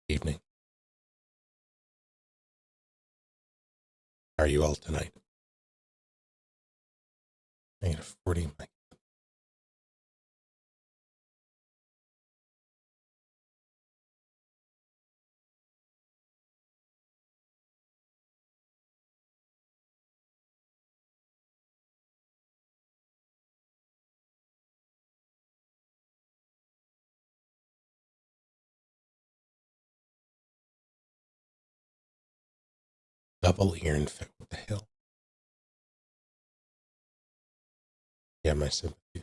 Evening. How are you all tonight? -40. Double ear infect. What the hell? Yeah, my sympathies.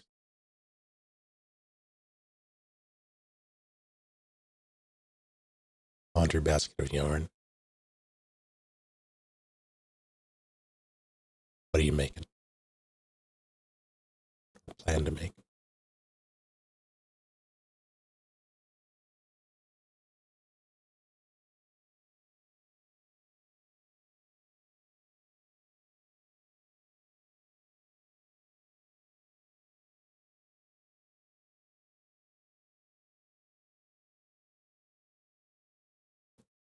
Laundry basket of yarn. What are you making? Plan to make?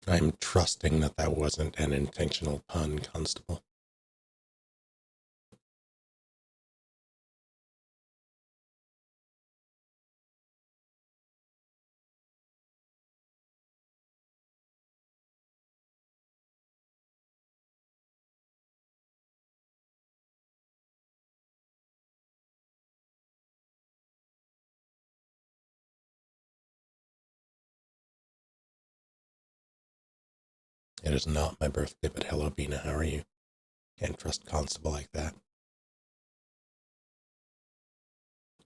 I'm trusting that that wasn't an intentional pun, Constable. It is not my birthday, but hello, Bina. How are you? Can't trust Constable like that.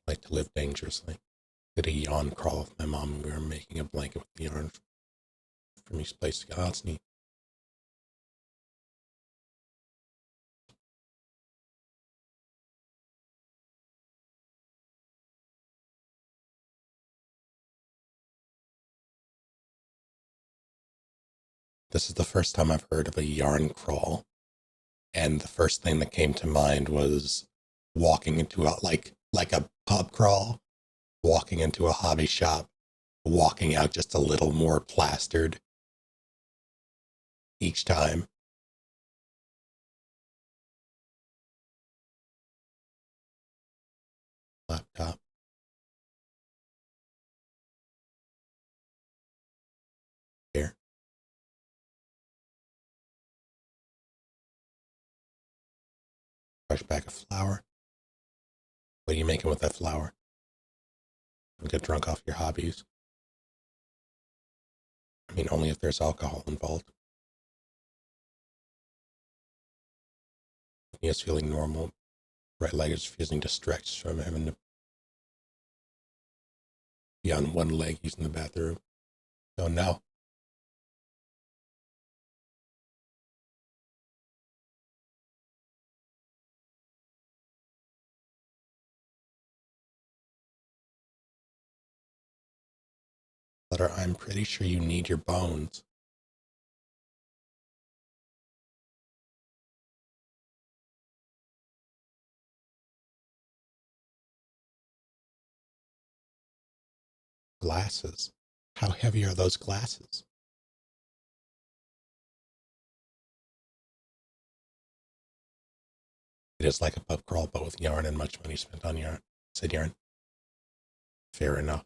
Like to live dangerously. Did a yawn crawl with my mom when we were making a blanket with the yarn from each place. Oh, it's neat. This is the first time I've heard of a yarn crawl, and the first thing that came to mind was walking into a pub crawl, walking into a hobby shop, walking out just a little more plastered each time. Laptop. Here. Fresh bag of flour. What are you making with that flour? Don't get drunk off your hobbies. I mean, only if there's alcohol involved. He is feeling normal. Right leg is refusing to stretch, so I'm having to be on one leg using the bathroom. Oh no. Letter, I'm pretty sure you need your bones. Glasses. How heavy are those glasses? It is like a pub crawl, but with yarn and much money spent on yarn. Said yarn. Fair enough.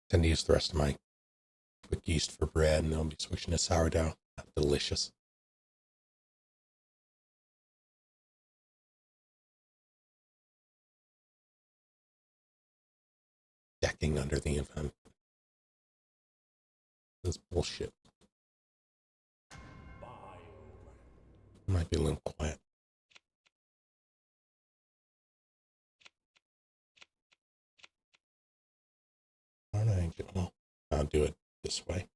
Tend to use the rest of my quick yeast for bread, and then I'll be switching to sourdough. Delicious. Decking under the event. This bullshit. Might be a little quiet. Why don't I do? Well, I'll do it this way.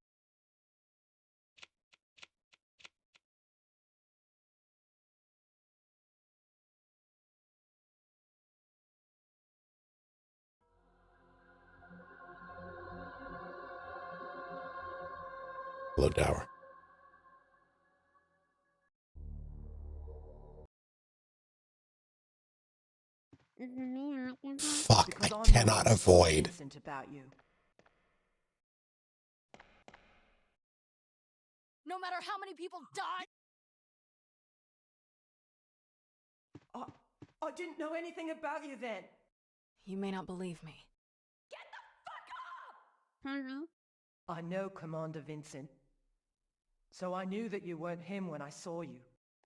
Hello, Dower. Fuck, I Because I'm cannot worried avoid. Vincent about you. No matter how many people die. I didn't know anything about you then. You may not believe me. I know Commander Vincent. So I knew that you weren't him when I saw you.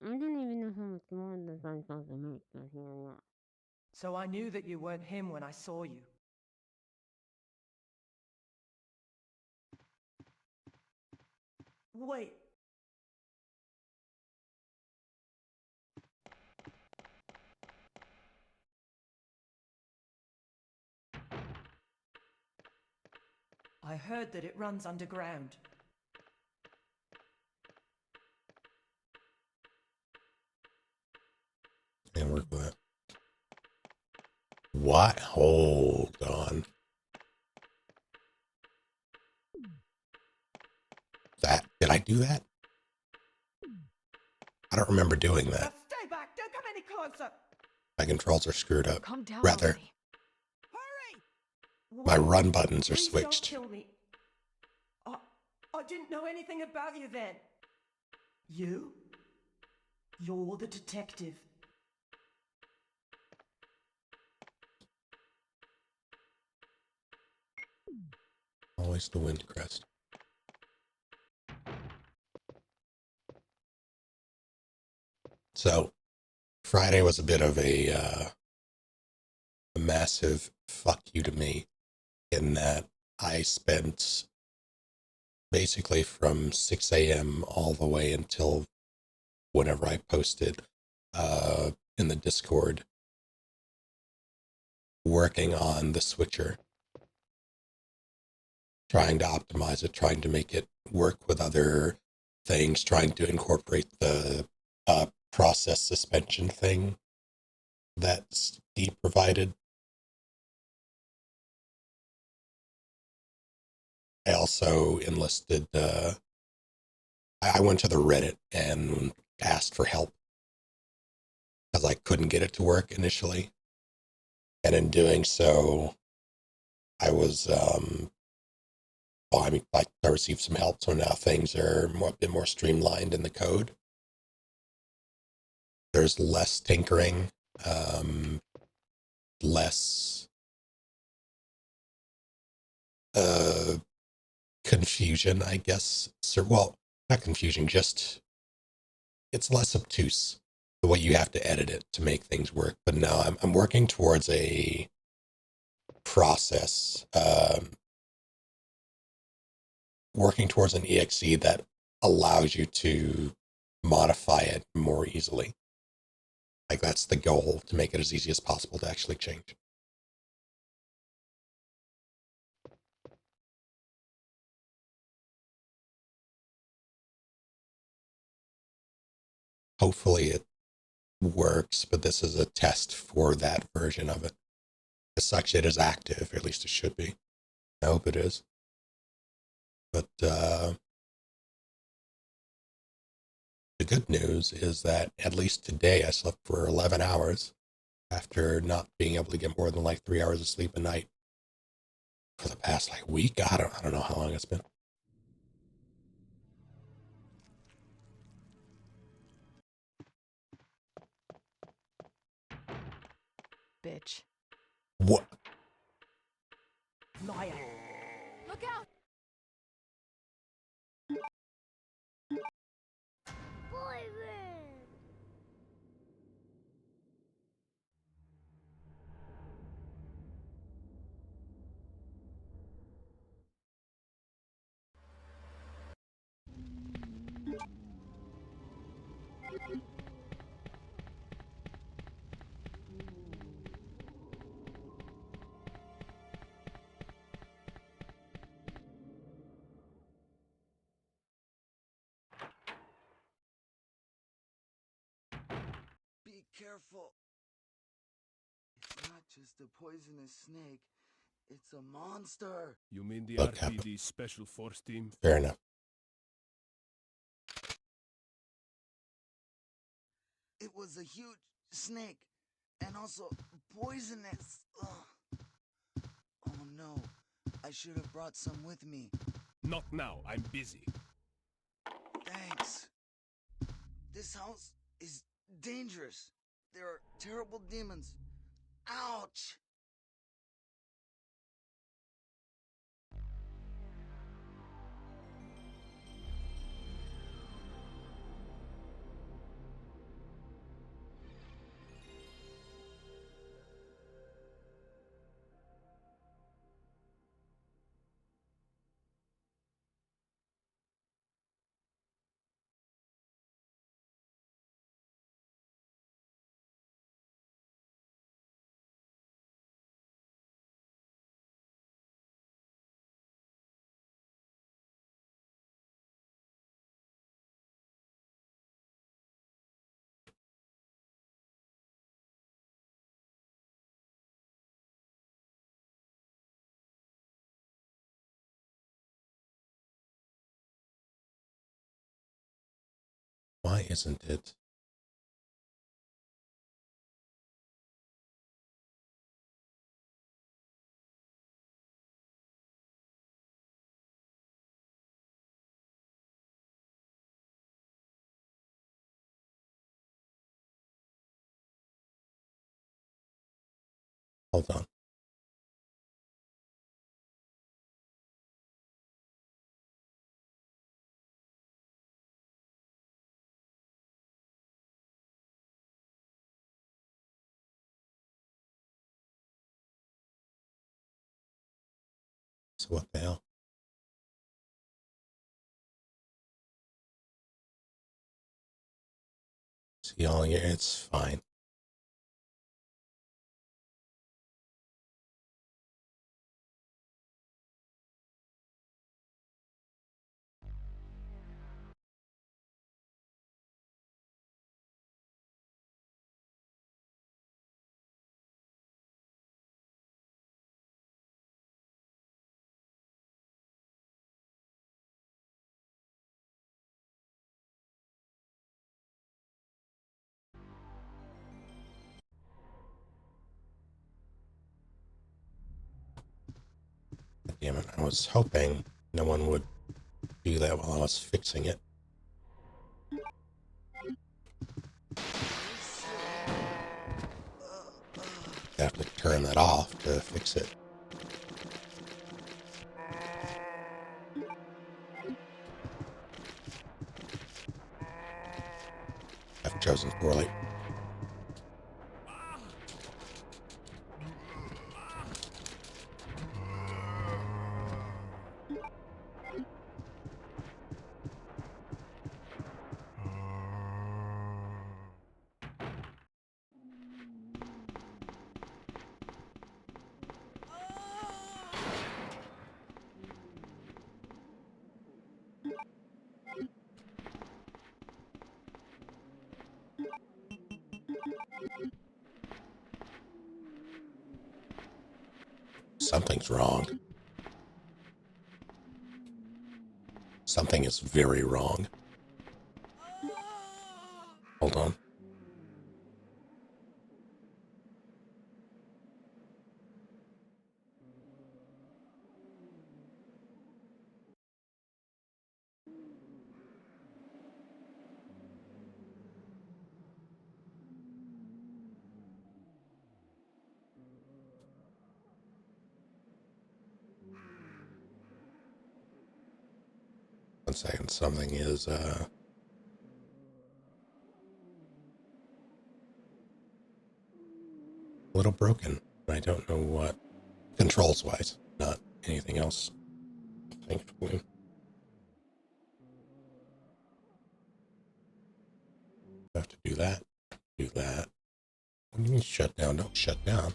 I don't even know how much more this I'm supposed to make this here or not. So I knew that you weren't him when I saw you. Wait. I heard that it runs underground. Can't work with that. What? Hold on. That, did I do that? I don't remember doing Now that. stay back! Don't come any closer! My controls are screwed up. Calm down Rather, already. Hurry! my Wait, run buttons are please switched. Don't kill me. I didn't know anything about you then. You? You're the detective. Always the wind crest. So, Friday was a bit of a massive fuck you to me in that I spent basically from 6 a.m. all the way until whenever I posted in the Discord working on the switcher, trying to optimize it, trying to make it work with other things, trying to incorporate the process suspension thing that Steve provided. I also enlisted, I went to the Reddit and asked for help because I couldn't get it to work initially. And in doing so, I was, I received some help. So now things are a bit more streamlined in the code. There's less tinkering, less confusion, I guess. Well, not confusion, just it's less obtuse the way you have to edit it to make things work. But no, I'm working towards a process, working towards an exe that allows you to modify it more easily. Like that's the goal, to make it as easy as possible to actually change. Hopefully it works, but this is a test for that version of it. As such, it is active, or at least it should be. I hope it is. But the good news is that at least today I slept for 11 hours after not being able to get more than like 3 hours of sleep a night for the past like week. I don't know how long it's been. Bitch. What? Liar. Look out! Be careful. It's not just a poisonous snake. It's a monster. You mean the Look, RPD Special Force Team? Fair enough. It was a huge snake and also poisonous. Ugh. Oh no, I should have brought some with me. Not now, I'm busy. Thanks. This house is dangerous. There are terrible demons. Ouch! Why isn't it? Hold on. So what the hell? See all year, it's fine. Damn it, I was hoping no one would do that while I was fixing it. I have to turn that off to fix it. I've chosen poorly. Something's wrong. Something is very wrong. Hold on. One second. Something is a little broken. I don't know what. Controls wise, not anything else. Thankfully. Have to do that. Do that. What do you mean shut down? Don't shut down.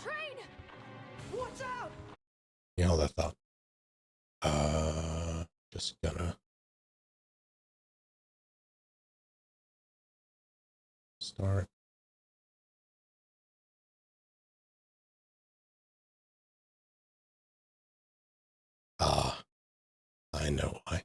Train! Watch out! You know that thought. Just gonna start. I know why.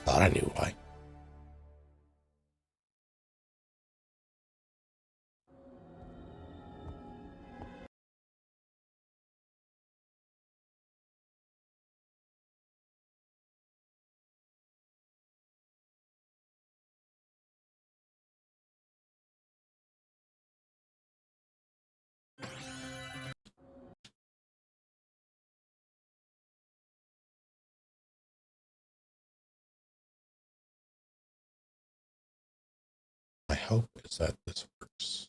Thought I knew why. My hope is that this works.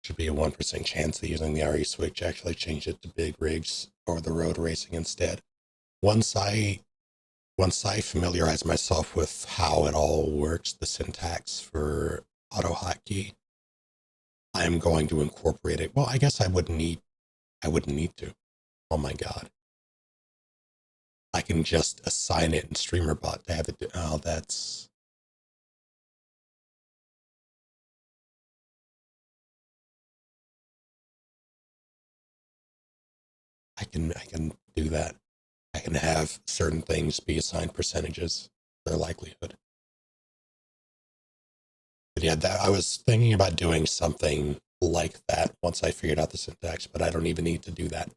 Should be a 1% chance that using the RE switch actually changed it to big rigs or the road racing instead. Once I familiarize myself with how it all works, the syntax for auto hotkey, I am going to incorporate it. Well, I guess I wouldn't need to. Oh my god. I can just assign it in StreamerBot to have it do, oh, that's I can do that. I can have certain things be assigned percentages, their likelihood. But yeah, I was thinking about doing something like that once I figured out the syntax, but I don't even need to do that.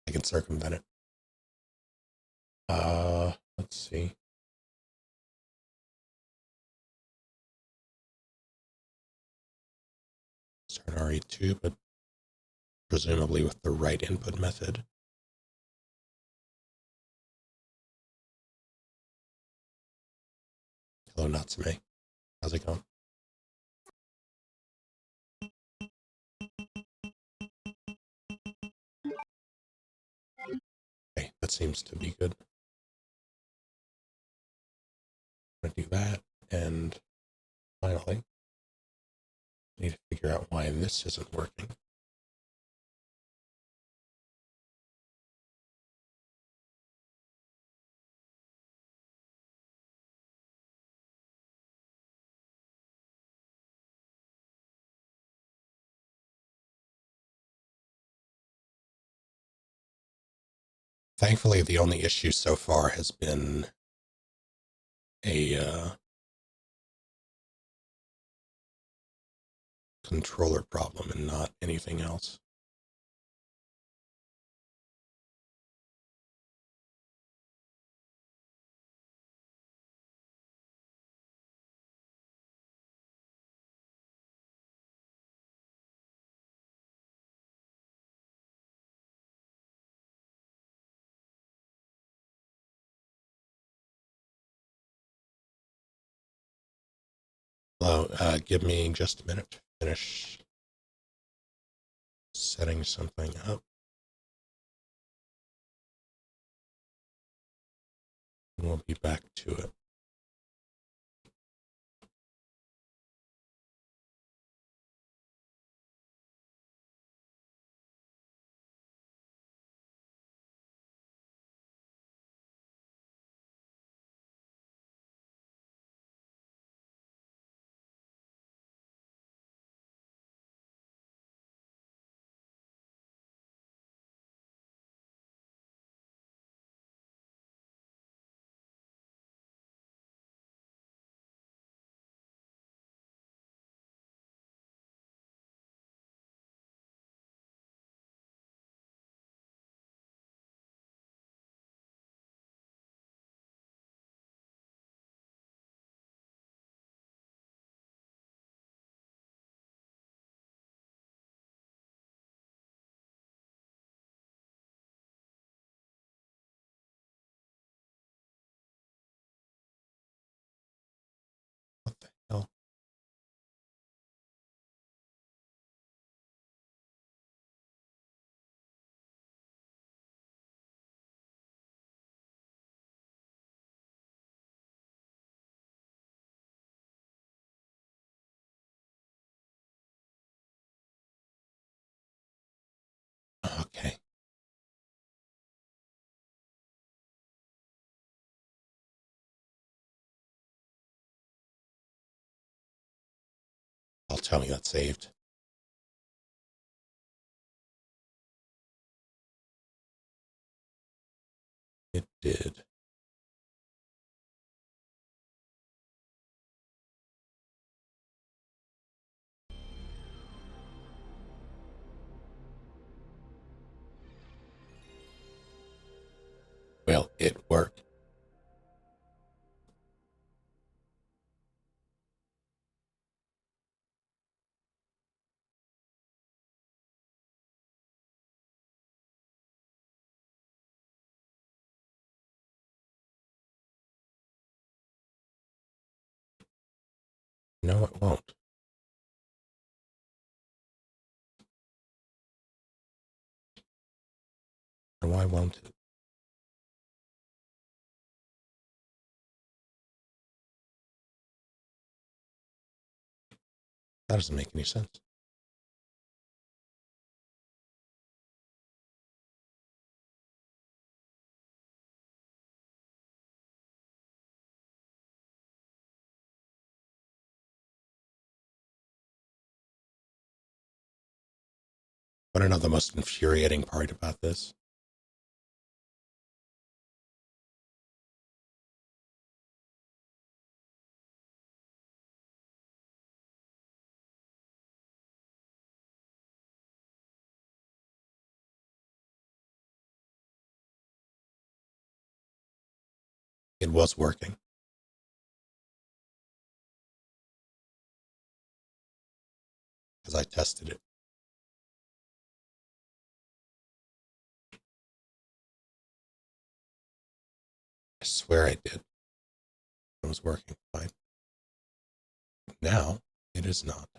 I can circumvent it. Let's see. Start RE2, but presumably with the right input method. Hello, Natsume. How's it going? Okay, that seems to be good. I'm gonna do that, and finally, I need to figure out why this isn't working. Thankfully, the only issue so far has been a controller problem and not anything else. Hello, give me just a minute to finish setting something up. And we'll be back to it. What the hell? Okay. I'll tell me that's saved. did. Well, it worked. No, it won't. And why won't it? That doesn't make any sense. Want to know the most infuriating part about this? It was working. Because I tested it. I swear I did. It was working fine. Now, it is not.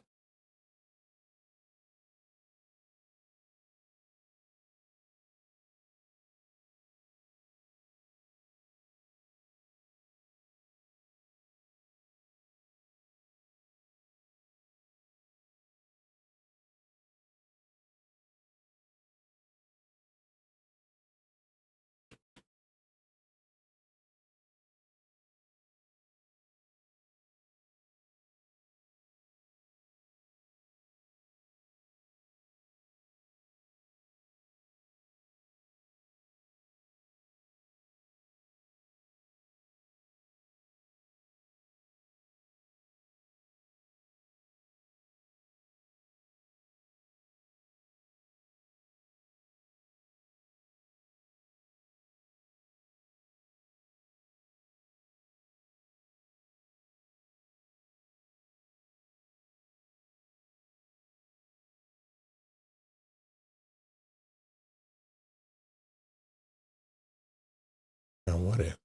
Now, what if?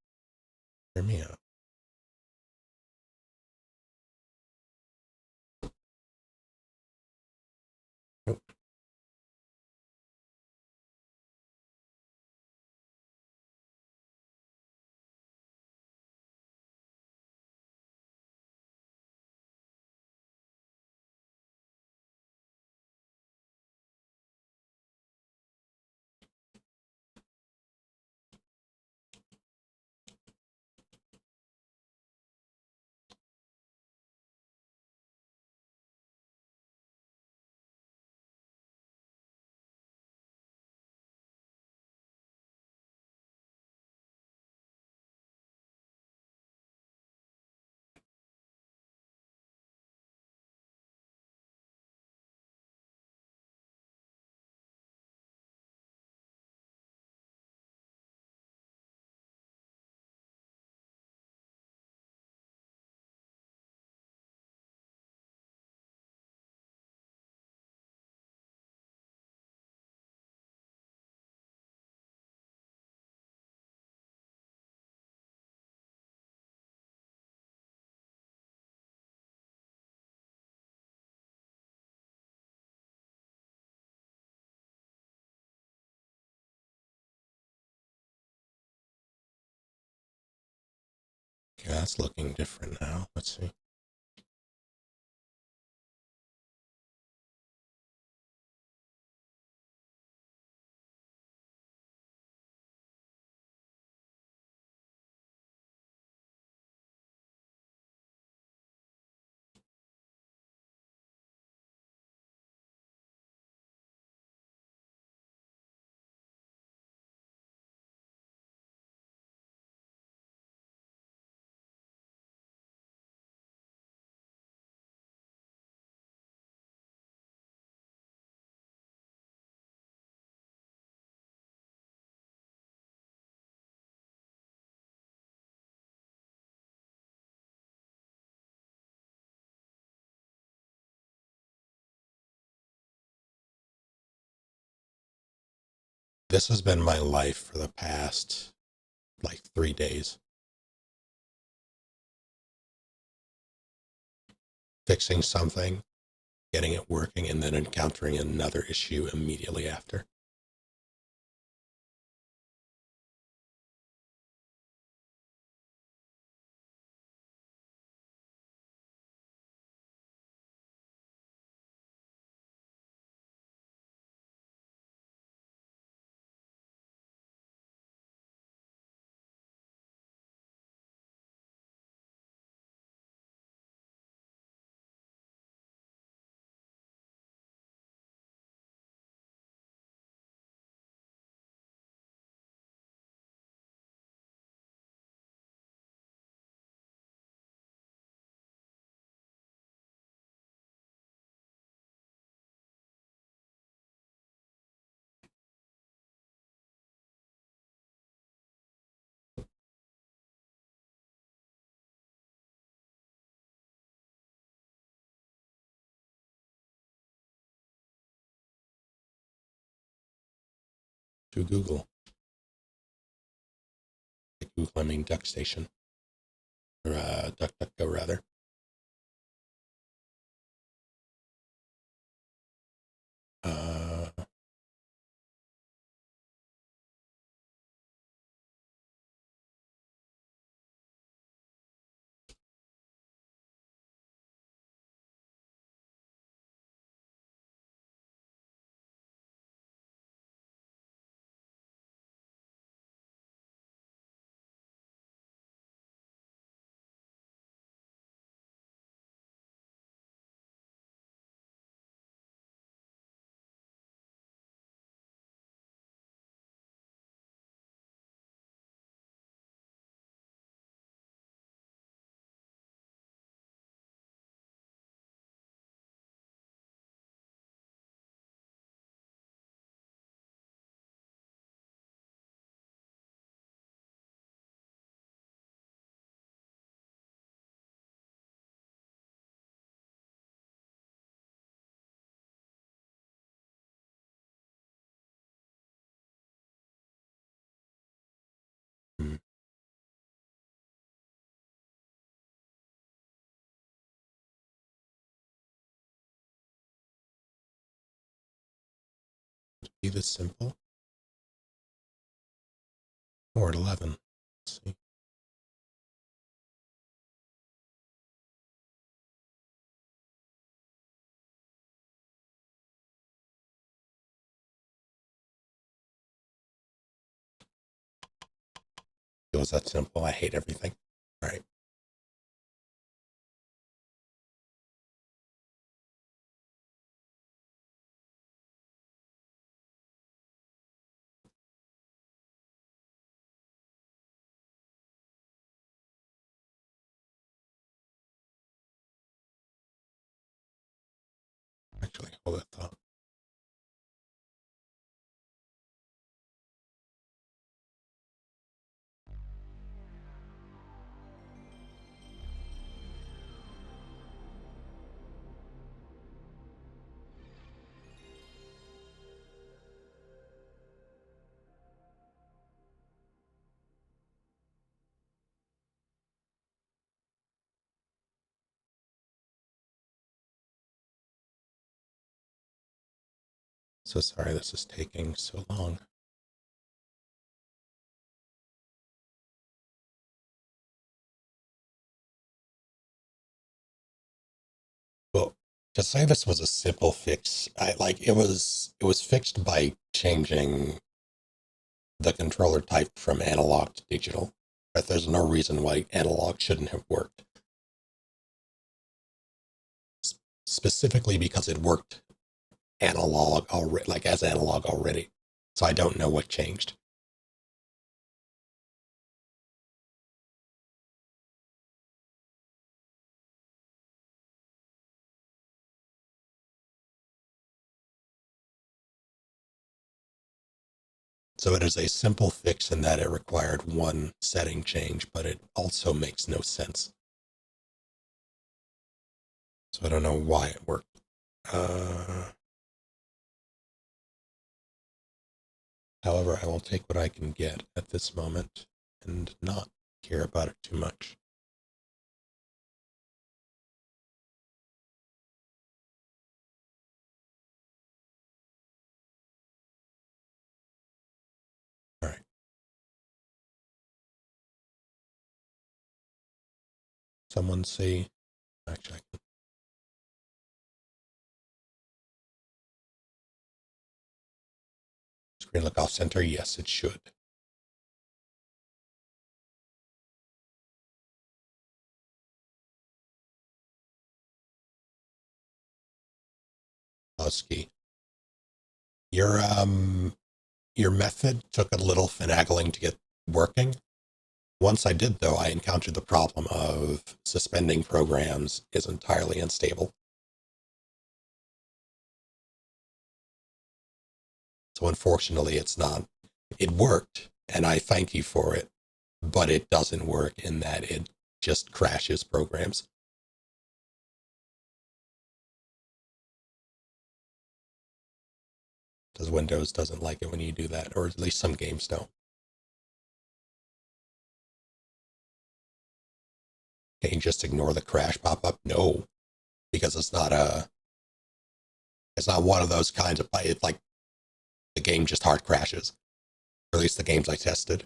Hear me out. Nope. Okay, that's looking different now. Let's see. this has been my life for the past, like, 3 days. Fixing something, getting it working, and then encountering another issue immediately after. To Google. Google, I mean DuckStation. Or DuckDuckGo, rather. Hmm. Be this simple. Or 11. Let's see. It was that simple. I hate everything. All right. Actually, hold that thought. So sorry this is taking so long. Well, to say this was a simple fix, it was fixed by changing the controller type from analog to digital. But there's no reason why analog shouldn't have worked. Specifically because it worked analog already, like as analog already. So I don't know what changed. So it is a simple fix in that it required one setting change, but it also makes no sense. So I don't know why it worked. However, I will take what I can get at this moment and not care about it too much. All right. Someone say, actually, I can. Screen look off center. Yes, it should. Husky. Your method took a little finagling to get working. Once I did, though, I encountered the problem of suspending programs is entirely unstable. So unfortunately, it's not. It worked, and I thank you for it, but it doesn't work in that it just crashes programs. Because Windows doesn't like it when you do that, or at least some games don't. Can you just ignore the crash pop-up? No, because it's not one of those kinds of, it's like the game just hard crashes. Or at least the games I tested.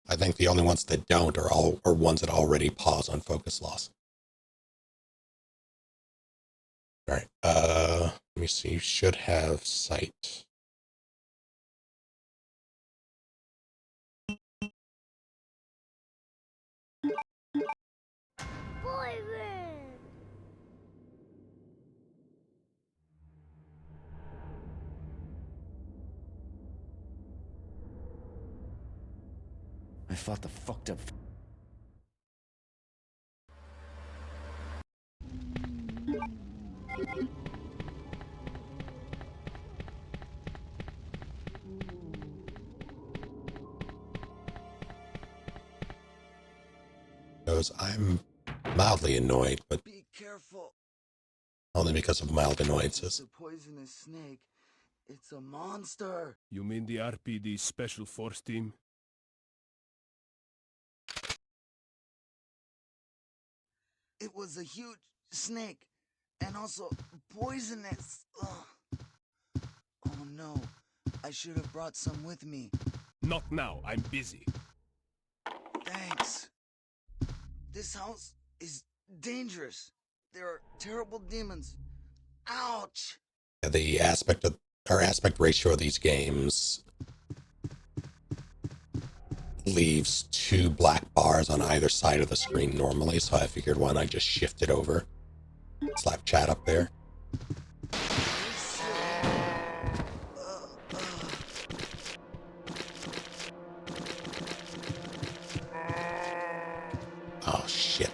I think the only ones that don't are ones that already pause on focus loss. All right. Let me see. You should have sight. Boyfriend! I fought the fucked up. I'm mildly annoyed, but Be careful. only because of mild It's annoyances. a poisonous snake. It's a monster. You mean the RPD Special Force Team? It was a huge snake. And also poisonous. Ugh. Oh no. I should have brought some with me. Not now, I'm busy. Thanks. This house is dangerous. There are terrible demons. Ouch! The aspect ratio of these games leaves two black bars on either side of the screen normally, so I figured why not just shift it over. Slap chat up there. Oh shit.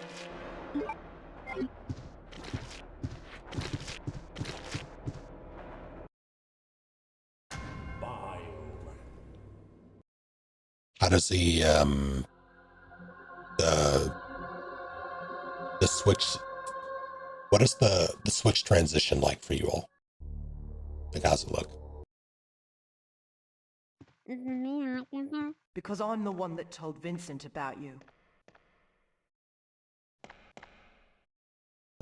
How does the switch, what is the switch transition like for you all? Like, how's it look? Is it me looking for? Because I'm the one that told Vincent about you.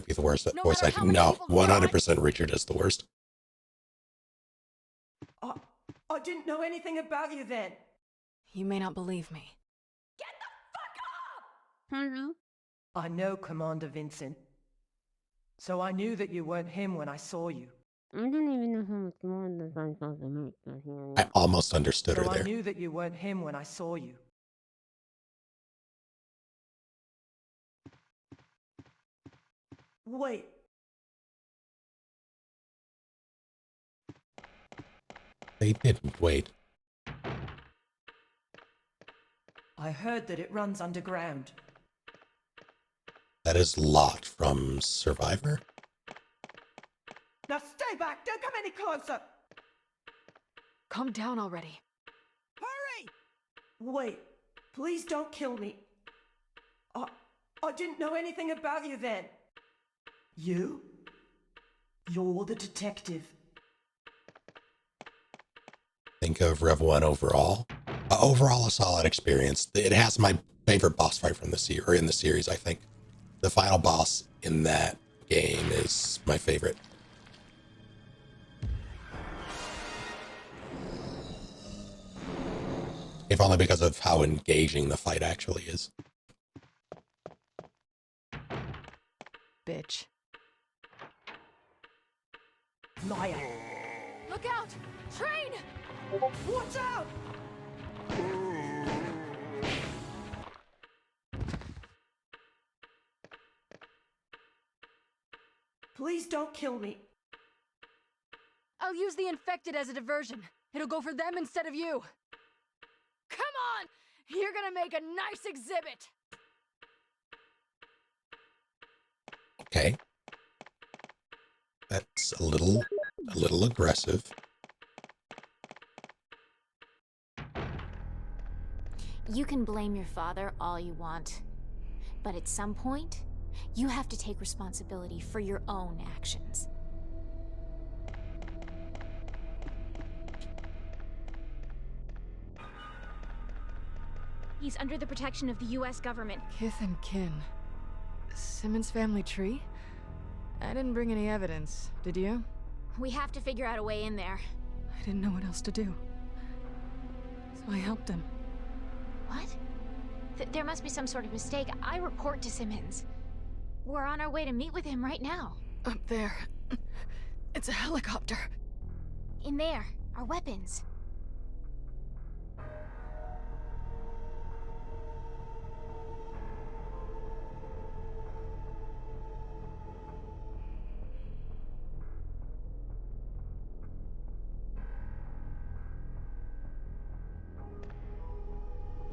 Be the worst No voice matter how acting. many No, people 100% Richard is the worst. I didn't know anything about you then. You may not believe me. Hello? I know Commander Vincent. So I knew that you weren't him when I saw you. I don't even know how much more this I'm supposed to make this year. I almost understood her So I there. knew that you weren't him when I saw you. Wait. They didn't wait. I heard that it runs underground. That is Lot from Survivor. Now stay back! Don't come any closer! Calm down already. Hurry! Wait. Please don't kill me. I didn't know anything about you then. You? You're the detective. Think of Rev 1 overall. Overall, a solid experience. It has my favorite boss fight from the series, or in the series, I think. The final boss in that game is my favorite. If only because of how engaging the fight actually is. Bitch. Liar. Look out! Train! Watch out! Please don't kill me. I'll use the infected as a diversion. It'll go for them instead of you. Come on! You're gonna make a nice exhibit! Okay. That's a little aggressive. You can blame your father all you want, but at some point, you have to take responsibility for your own actions. He's under the protection of the US government. Kith and kin. Simmons family tree? I didn't bring any evidence, did you? We have to figure out a way in there. I didn't know what else to do. So I helped him. What? There must be some sort of mistake. I report to Simmons. We're on our way to meet with him right now. Up there. It's a helicopter. In there, our weapons.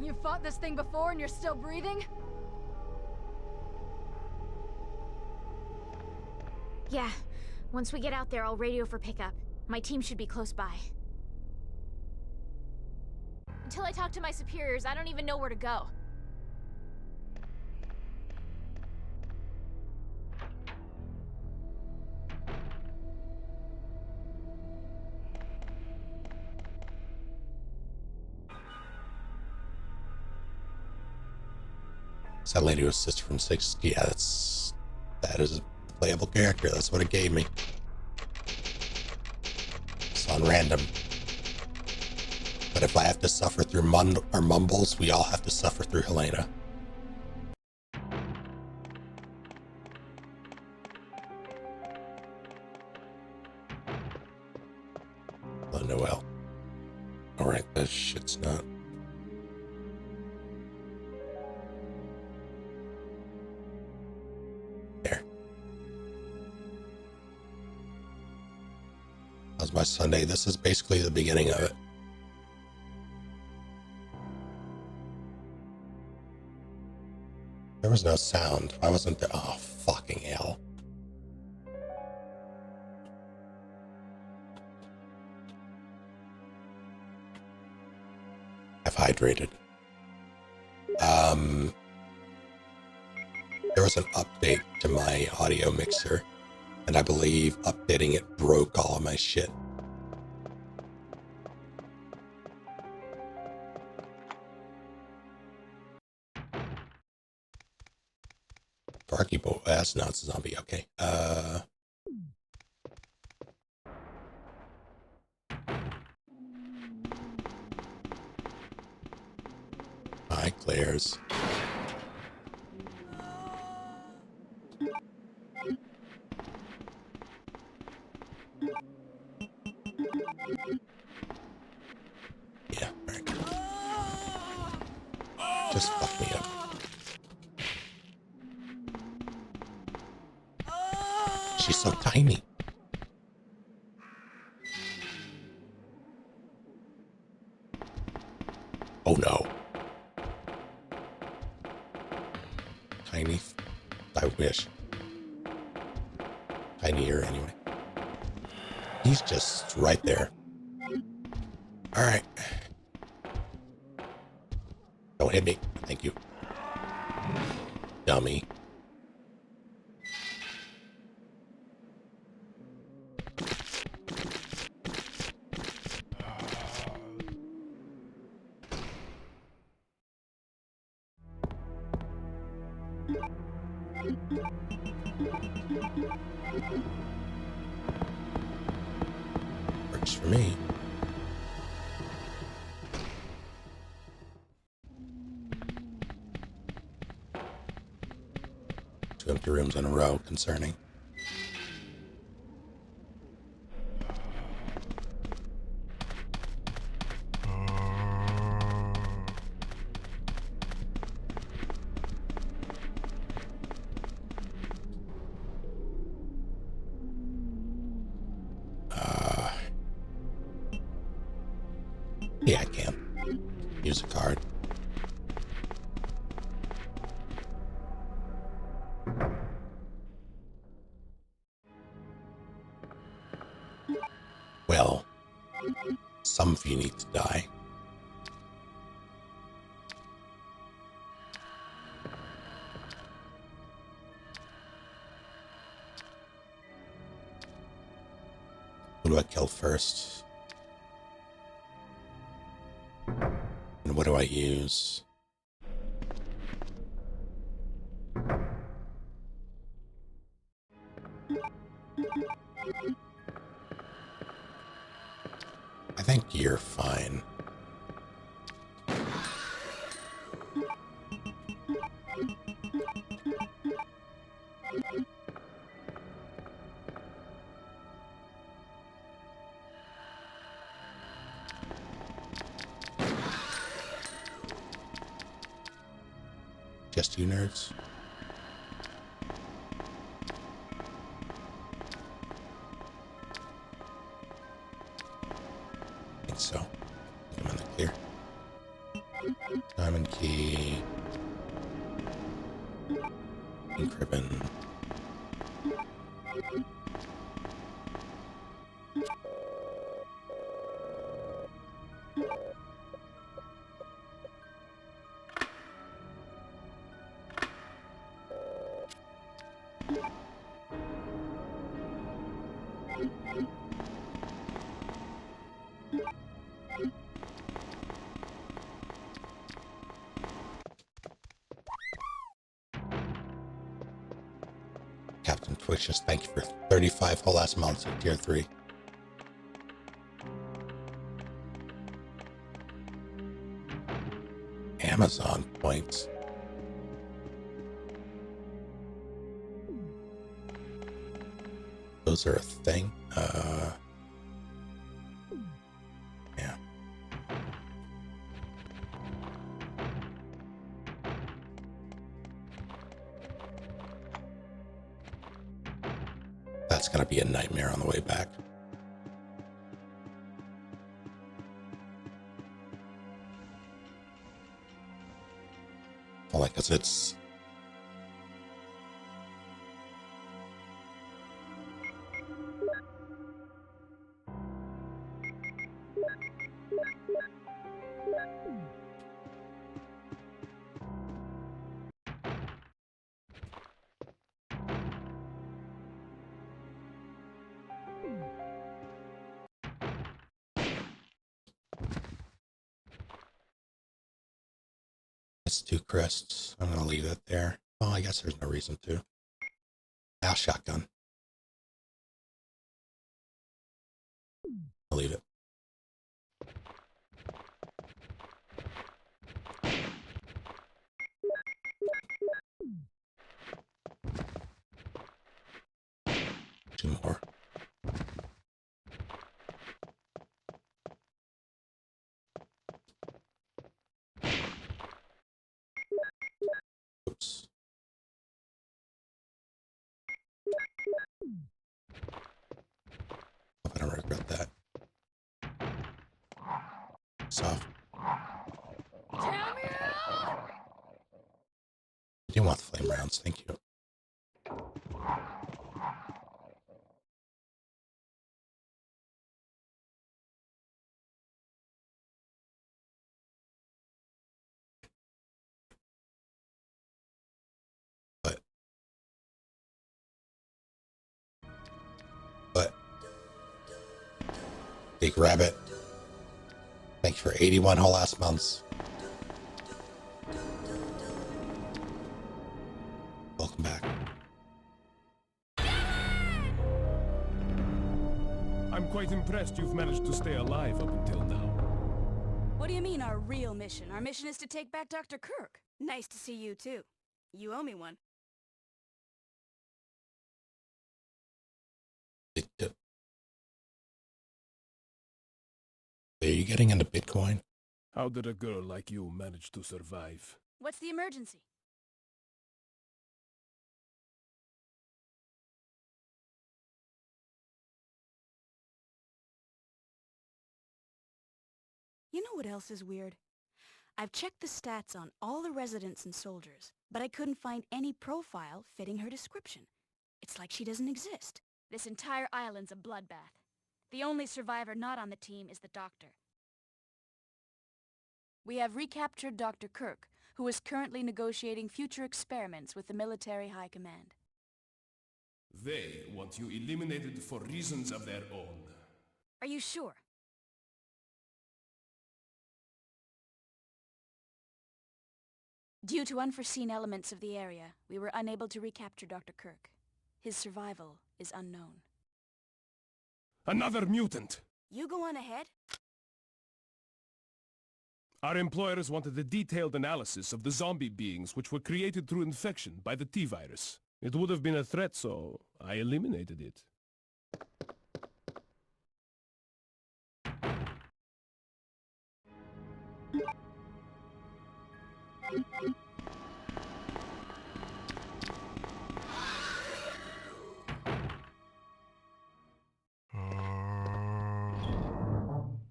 You fought this thing before and you're still breathing? Yeah. Once we get out there, I'll radio for pickup. My team should be close by. Until I talk to my superiors, I don't even know where to go. Is that lady who assists from 6? Yeah, that is a playable character. That's what it gave me. It's on random. But if I have to suffer through mumbles, we all have to suffer through Helena. Oh, Noelle. Alright, this shit's not. There. How's my Sunday? This is basically the beginning of it. There was no sound. Why wasn't there? Oh, fucking hell. I've hydrated. There was an update to my audio mixer, and I believe updating it broke all of my shit. Barky Boy, that's not a zombie, okay. Hi, Claire's. Yeah, alright. Just fuck me up. She's so tiny. Oh no. Tiny. I wish. Tinier, anyway. He's just right there. Alright. Don't hit me. Thank you. dummy. Works for me. 2 empty rooms in a row, concerning. Yeah, I can. Use a card. Well, some of you need to die. Who do I kill first? And what do I use? I think you're fine. Just you nerds? I think so. I'm in the clear. Diamond key. Ink ribbon. Captain Twitches, thank you for 35 whole ass months at tier 3. Amazon points. Those are a thing. Yeah. That's gonna be a nightmare on the way back. Well, like, 'cause it's it's 2 crests. I'm gonna leave it there. Well, I guess there's no reason to. Ah, shotgun. I'll leave it. Two more. Oops. Hope I don't regret that. Soft. I do want the flame rounds, thank you. Big Rabbit. Thank you for 81 whole ass months. Welcome back. I'm quite impressed you've managed to stay alive up until now. What do you mean, our real mission? Our mission is to take back Dr. Kirk. Nice to see you, too. You owe me one. Are you getting into Bitcoin? How did a girl like you manage to survive? What's the emergency? You know what else is weird? I've checked the stats on all the residents and soldiers, but I couldn't find any profile fitting her description. It's like she doesn't exist. This entire island's a bloodbath. The only survivor not on the team is the doctor. We have recaptured Dr. Kirk, who is currently negotiating future experiments with the military high command. They want you eliminated for reasons of their own. Are you sure? Due to unforeseen elements of the area, we were unable to recapture Dr. Kirk. His survival is unknown. Another mutant! You go on ahead. Our employers wanted a detailed analysis of the zombie beings which were created through infection by the T-virus. It would have been a threat, so I eliminated it.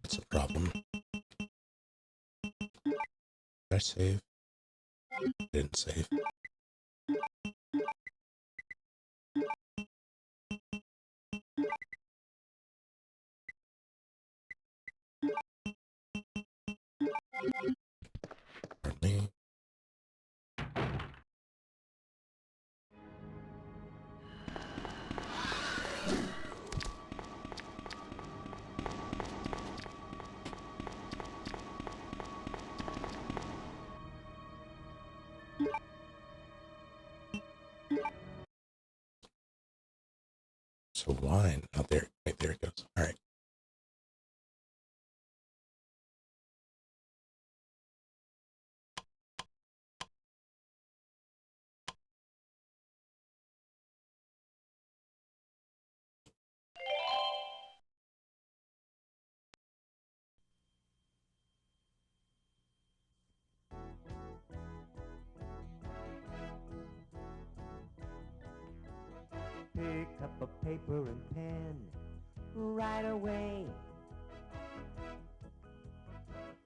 It's a problem. Did I save? I didn't save. Apparently. So why? Oh, there. Wait, there it goes. All right. Pick up a paper and pen right away.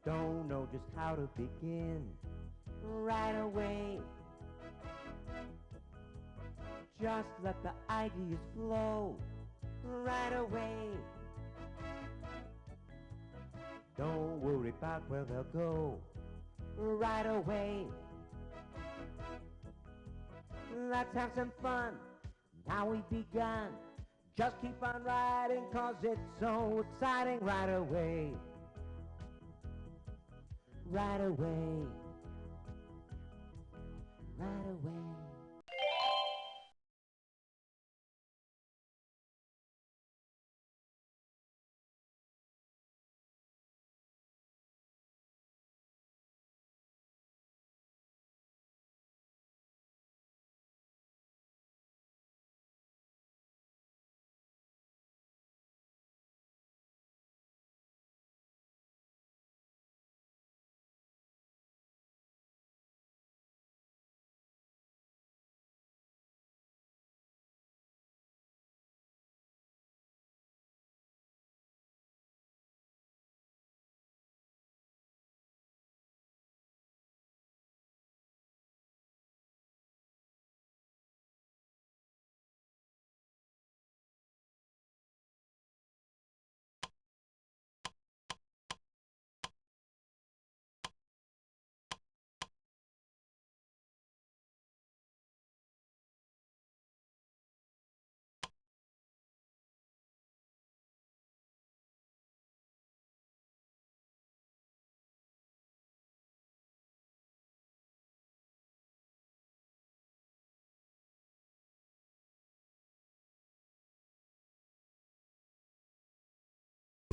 Don't know just how to begin right away. Just let the ideas flow right away. Don't worry about where they'll go right away. Let's have some fun. Now we've begun. Just keep on writing, 'cause it's so exciting right away. Right away. Right away.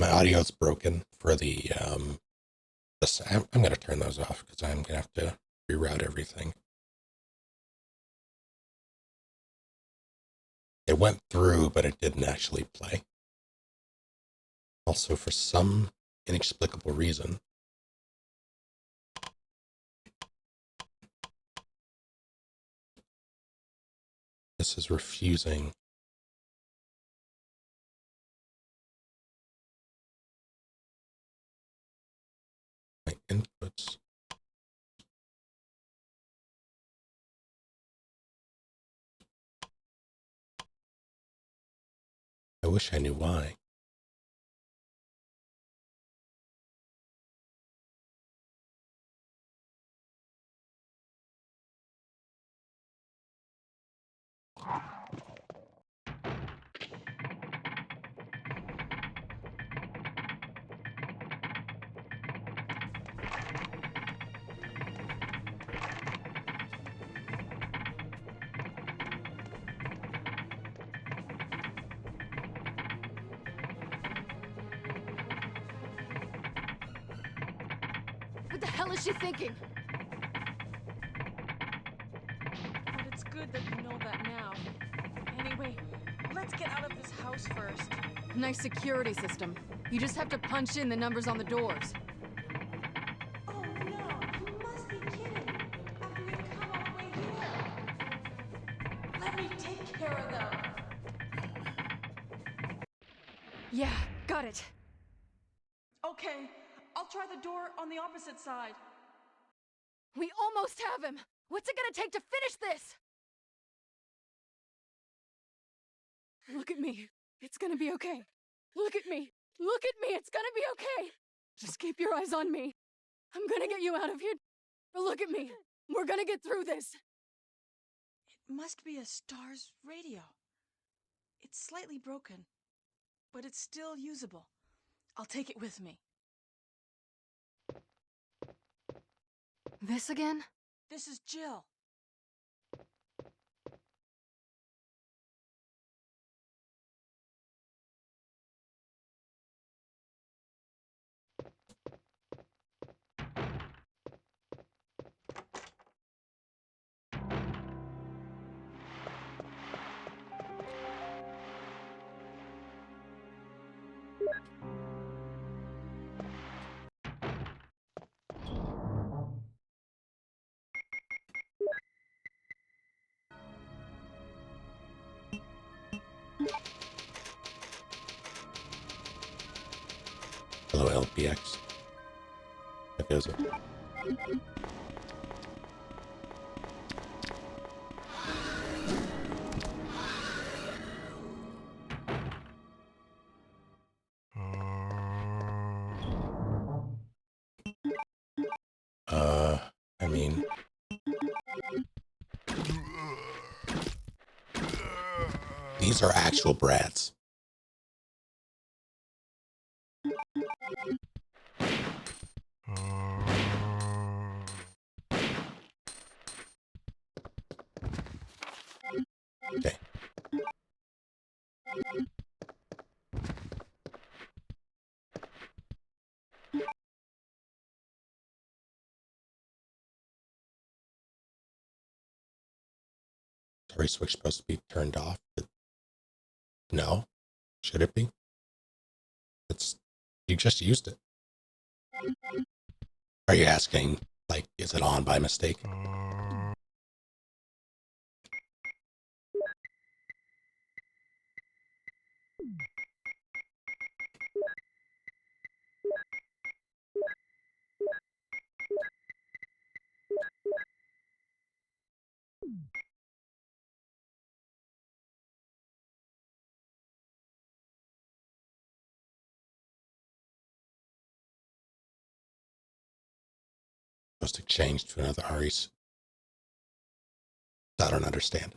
My audio's broken for I'm going to turn those off because I'm going to have to reroute everything. It went through, but it didn't actually play. Also, for some inexplicable reason, this is refusing. My inputs. I wish I knew why. What the hell is she thinking? But it's good that you know that now. Anyway, let's get out of this house first. Nice security system. You just have to punch in the numbers on the doors. Oh no, you must be kidding. After we've come all the way here. Let me take care of them. Yeah, got it. Okay, I'll try the door on the opposite side. We almost have him! What's it gonna take to finish this? Look at me. It's gonna be okay. Look at me. Look at me. It's gonna be okay. Just keep your eyes on me. I'm gonna get you out of here. Look at me. We're gonna get through this. It must be a STARS radio. It's slightly broken, but it's still usable. I'll take it with me. This again? This is Jill. Hello, LPX. That goes it. I mean... These are actual brats. Okay. Story switch supposed to be turned off, but no. Should it be? You just used it. Are you asking, like, is it on by mistake? Supposed to change to another Ares. I don't understand.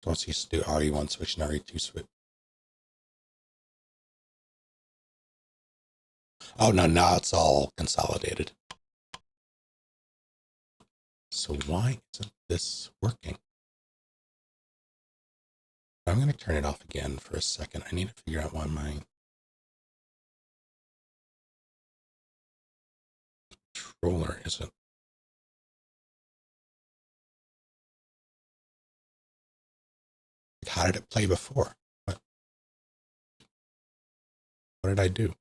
What's he used to do? RE1 switch and RE2 switch. Oh, no, now it's all consolidated. So why isn't this working? I'm going to turn it off again for a second. I need to figure out why my controller isn't. How did it play before? What did I do?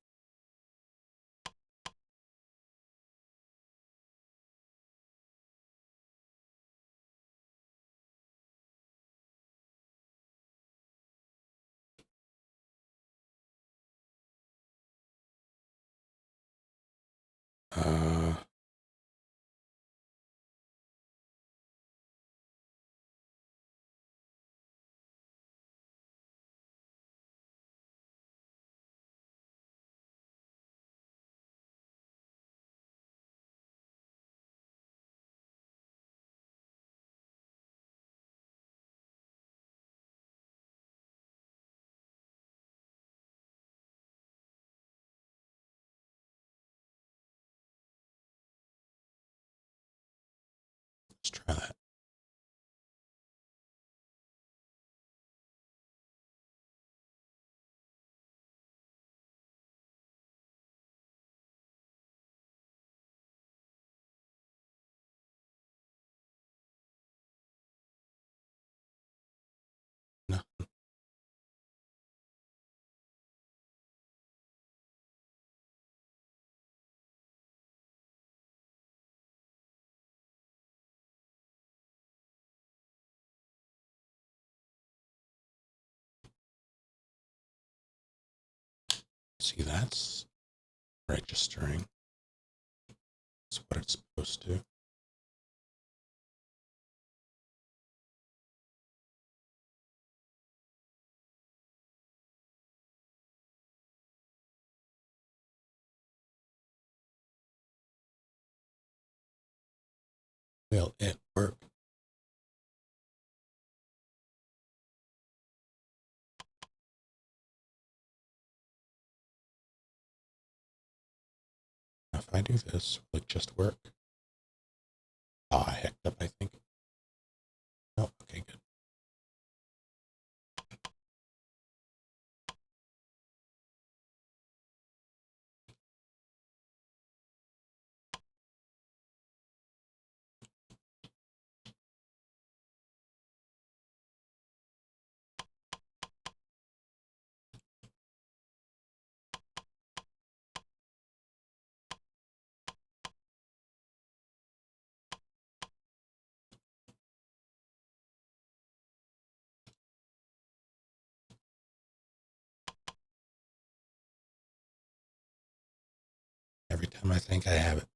Uh, let's try that. No. See, that's registering. That's what it's supposed to. Will it work? If I do this, will it just work? Ah, I hecked up, I think. Oh, okay, good. Every time I think I have it.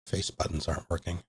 Face buttons aren't working.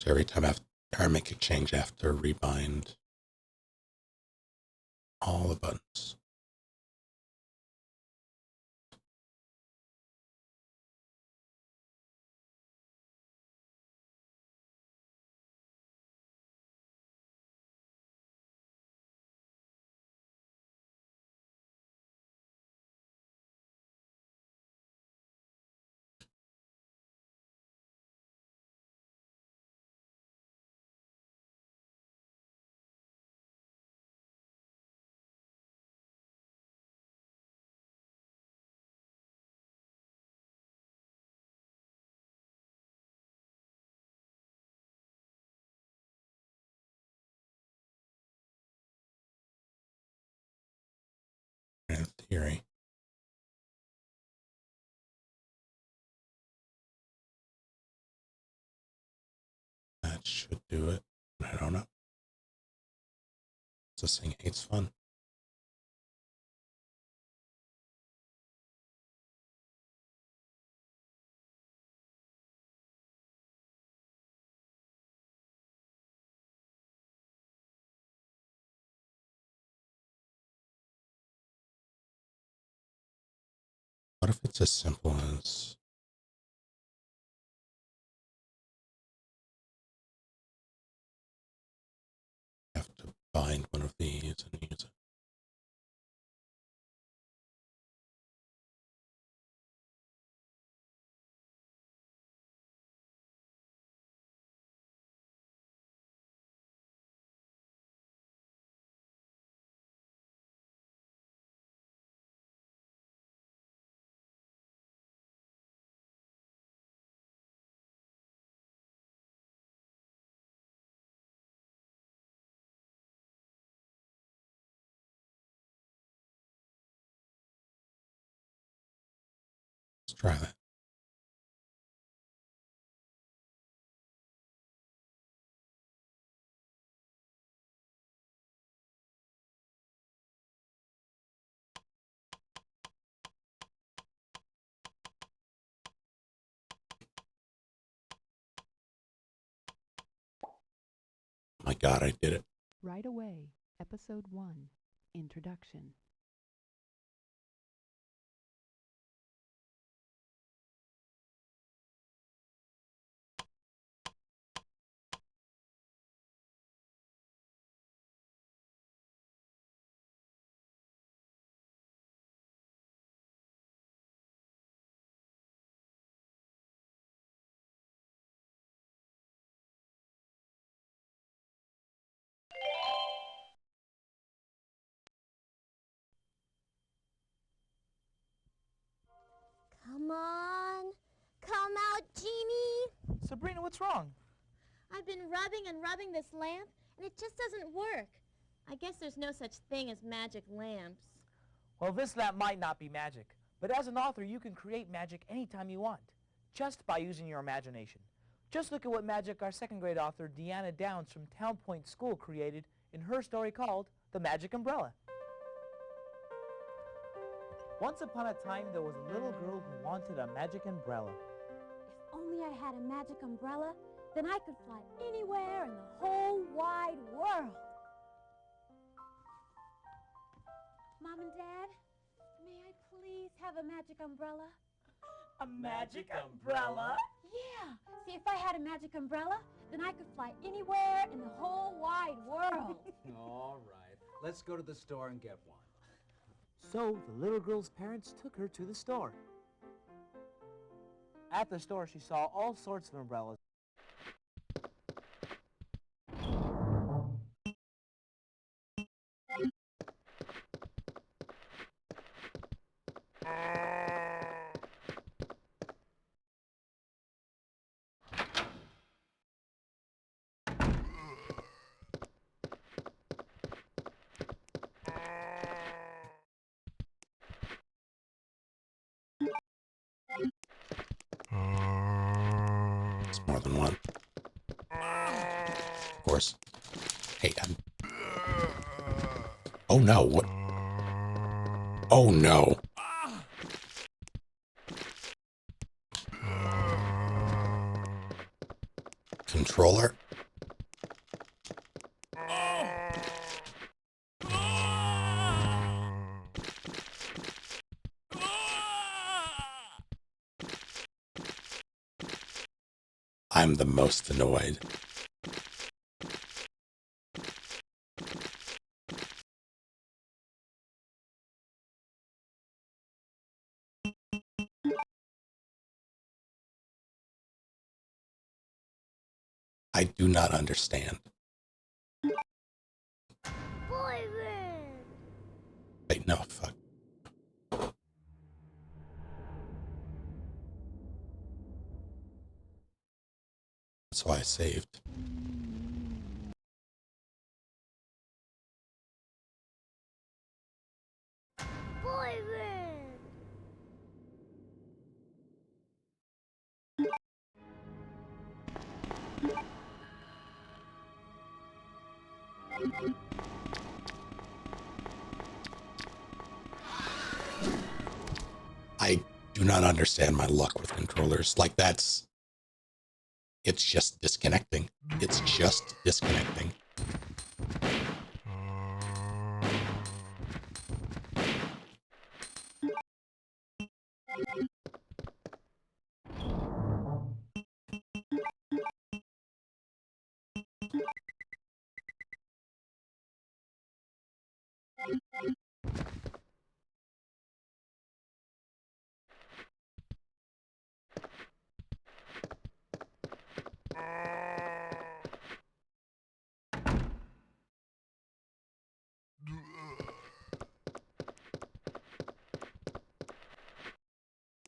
So every time I make a change, I have to rebind all the buttons. In theory. That should do it. I don't know. This thing hates fun. What if it's as simple as I have to bind one of these and use it? Let's try that. My God, I did it. Right Away, Episode 1, Introduction. Come on. Come out, Genie. Sabrina, what's wrong? I've been rubbing and rubbing this lamp, and it just doesn't work. I guess there's no such thing as magic lamps. Well, this lamp might not be magic, but as an author, you can create magic anytime you want, just by using your imagination. Just look at what magic our second grade author, Deanna Downs from Town Point School, created in her story called The Magic Umbrella. Once upon a time, there was a little girl who wanted a magic umbrella. If only I had a magic umbrella, then I could fly anywhere in the whole wide world. Mom and Dad, may I please have a magic umbrella? A magic umbrella? Yeah. See, if I had a magic umbrella, then I could fly anywhere in the whole wide world. All right. Let's go to the store and get one. So the little girl's parents took her to the store. At the store, she saw all sorts of umbrellas. It's more than one. Of course. Hey, oh no, what? Oh no. controller. I'm the most annoyed. I do not understand. Wait, no, fuck. That's why I saved. I do not understand my luck with controllers. Like it's just disconnecting. It's just disconnecting.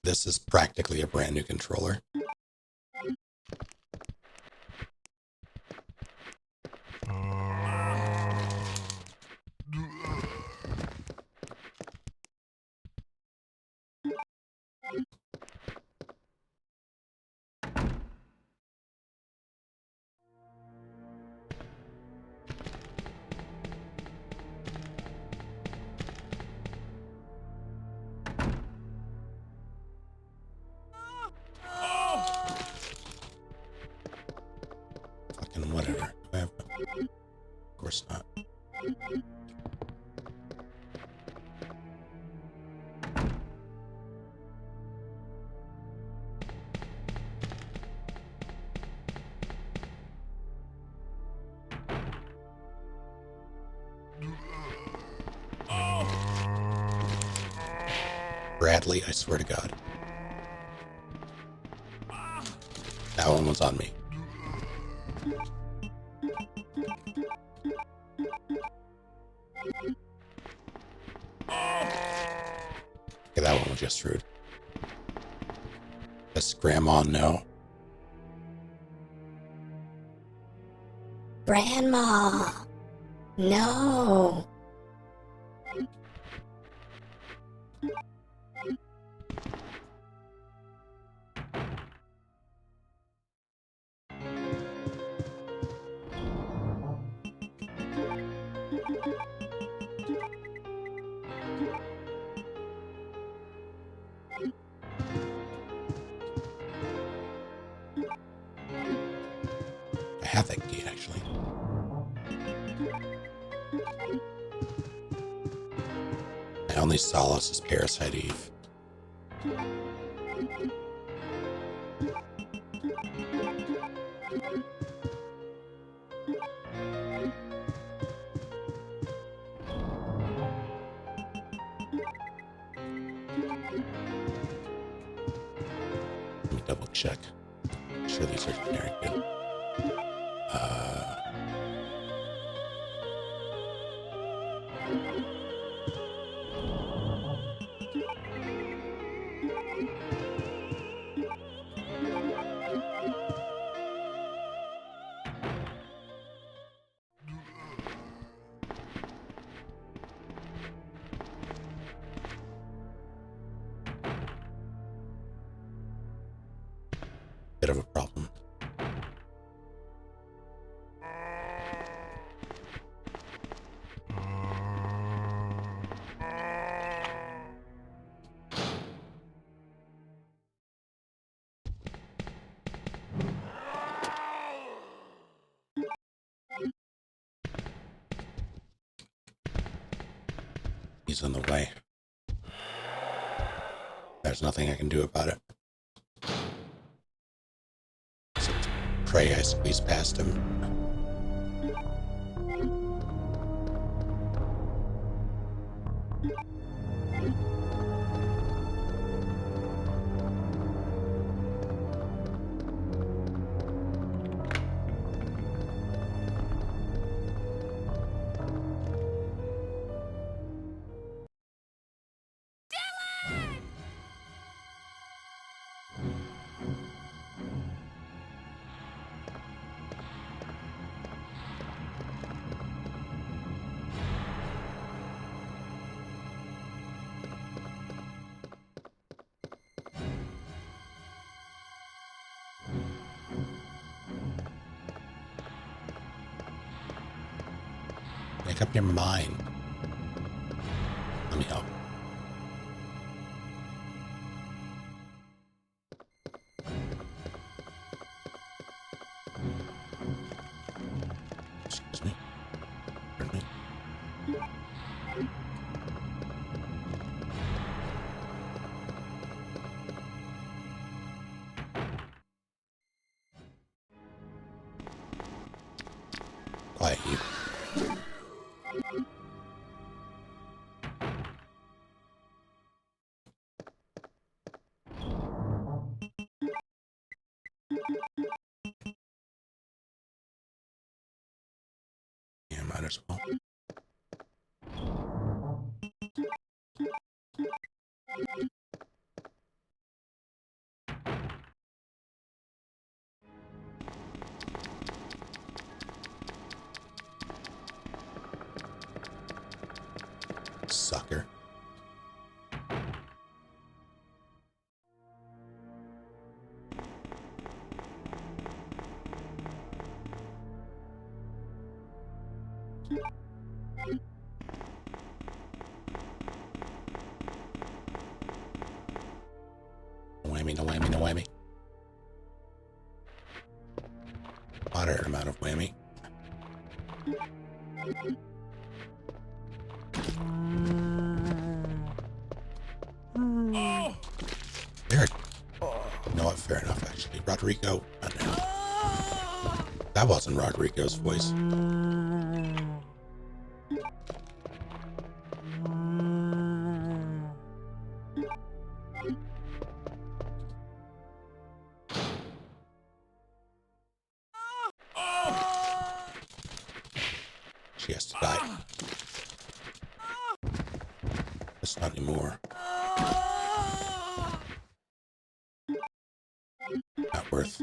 This is practically a brand new controller. Fucking whatever. Of course not. Bradley, I swear to God. That one was on me. Okay, that one was just rude. Yes, Grandma, no. Grandma, no. I have that key, actually. My only solace is Parasite Eve. Let me double check. I'm sure these are generic good. Bit of a problem. He's in the way. There's nothing I can do about it. So pray I squeeze past him. Make up your mind. Let me help. Excuse me. Pardon me. Quiet you. Yeah, might as well. Sucker. No whammy, no whammy, no whammy. Moderate amount of whammy. Oh! There. You know what? Fair enough, actually. Rodrigo. Not now. That wasn't Rodrigo's voice. She has to die. That's not anymore. Not worth.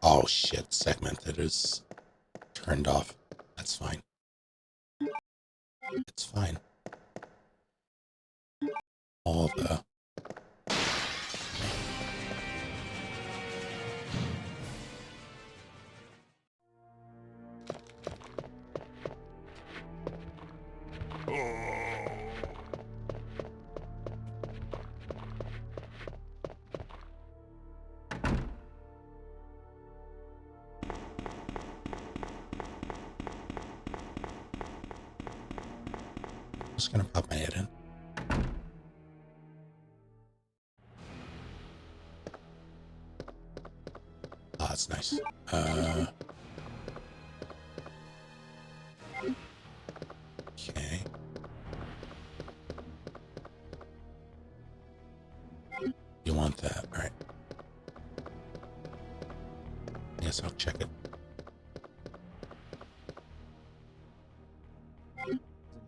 Oh shit, segmented is turned off. That's fine. It's fine. All the... Just gonna pop my head in. Ah, that's nice. Okay. You want that, right? Yes, I'll check it.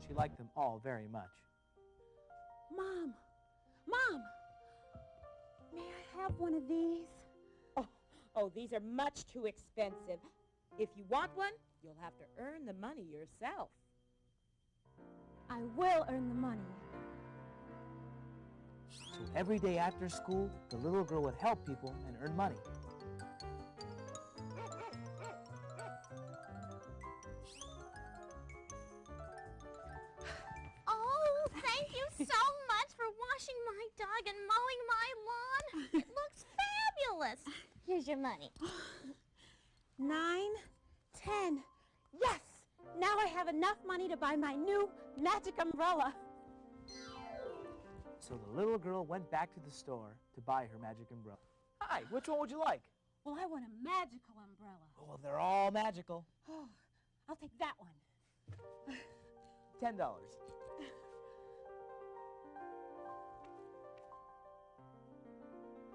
She liked them all very much. Mom! Mom! May I have one of these? Oh, these are much too expensive. If you want one, you'll have to earn the money yourself. I will earn the money. So every day after school, the little girl would help people and earn money. like in mowing my lawn? It looks fabulous. Here's your money. 9, 10. Yes! Now I have enough money to buy my new magic umbrella. So the little girl went back to the store to buy her magic umbrella. Hi, which one would you like? Well, I want a magical umbrella. Oh, they're all magical. Oh, I'll take that one. $10.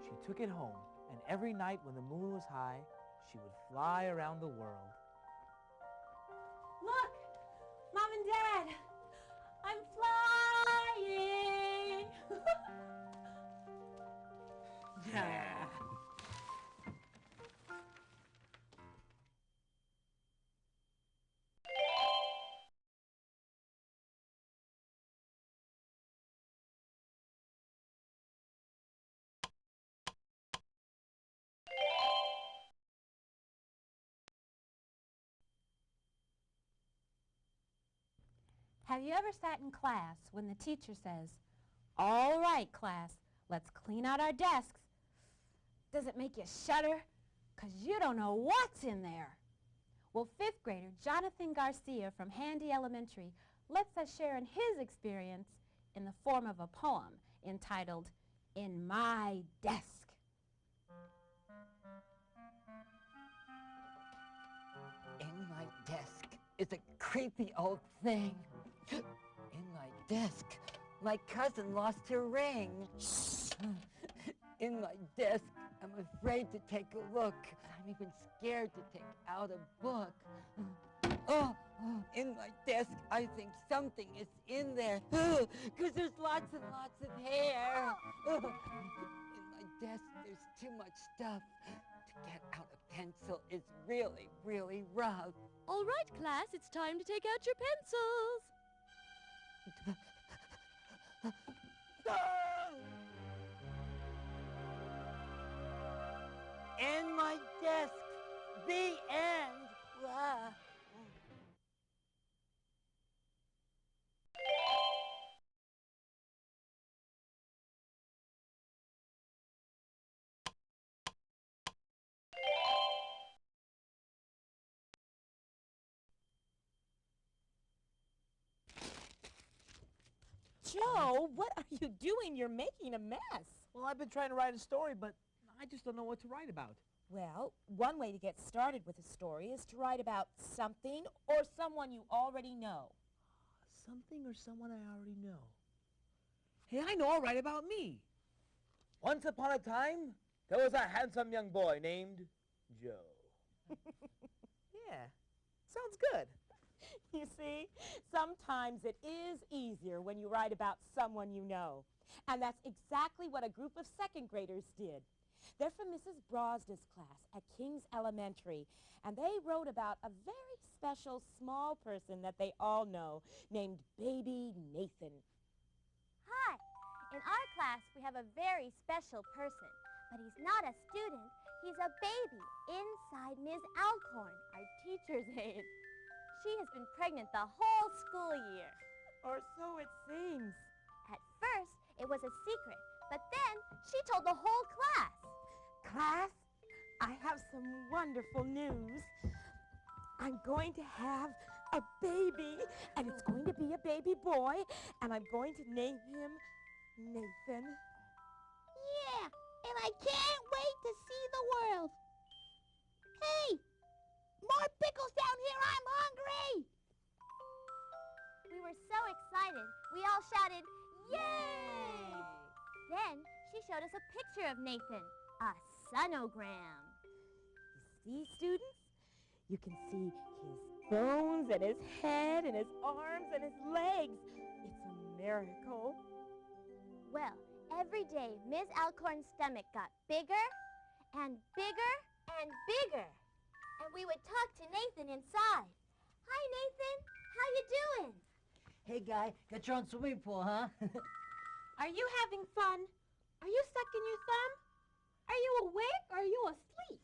She took it home, and every night when the moon was high, she would fly around the world. Look! Mom and Dad! I'm flying! Yeah. Have you ever sat in class when the teacher says, "All right, class, let's clean out our desks"? Does it make you shudder? 'Cause you don't know what's in there. Well, 5th grader Jonathan Garcia from Handy Elementary lets us share in his experience in the form of a poem entitled, "In My Desk." In my desk is a creepy old thing. In my desk, my cousin lost her ring. In my desk, I'm afraid to take a look. I'm even scared to take out a book. Oh, in my desk, I think something is in there. 'Cause there's lots and lots of hair. In my desk, there's too much stuff. To get out a pencil is really, really rough. All right, class, it's time to take out your pencils. In my desk, the end. Ah. Joe, what are you doing? You're making a mess. Well, I've been trying to write a story, but I just don't know what to write about. Well, one way to get started with a story is to write about something or someone you already know. Something or someone I already know. Hey, I know, I'll write about me. Once upon a time, there was a handsome young boy named Joe. Yeah, sounds good. You see, sometimes it is easier when you write about someone you know. And that's exactly what a group of 2nd graders did. They're from Mrs. Brosda's class at King's Elementary, and they wrote about a very special small person that they all know named Baby Nathan. Hi. In our class, we have a very special person, but he's not a student. He's a baby inside Ms. Alcorn, our teacher's aide. She has been pregnant the whole school year. Or so it seems. At first, it was a secret, but then she told the whole class. Class, I have some wonderful news. I'm going to have a baby, and it's going to be a baby boy, and I'm going to name him Nathan. Yeah, and I can't wait to see the world. Hey, more pickles down here, I'm hungry! We were so excited, we all shouted, "Yay!" Then she showed us a picture of Nathan, a sonogram. You see, students? You can see his bones and his head and his arms and his legs. It's a miracle. Well, every day, Ms. Alcorn's stomach got bigger and bigger and bigger. And we would talk to Nathan inside. Hi, Nathan. How you doing? Hey, guy, got your own swimming pool, huh? Are you having fun? Are you sucking your thumb? Are you awake or are you asleep?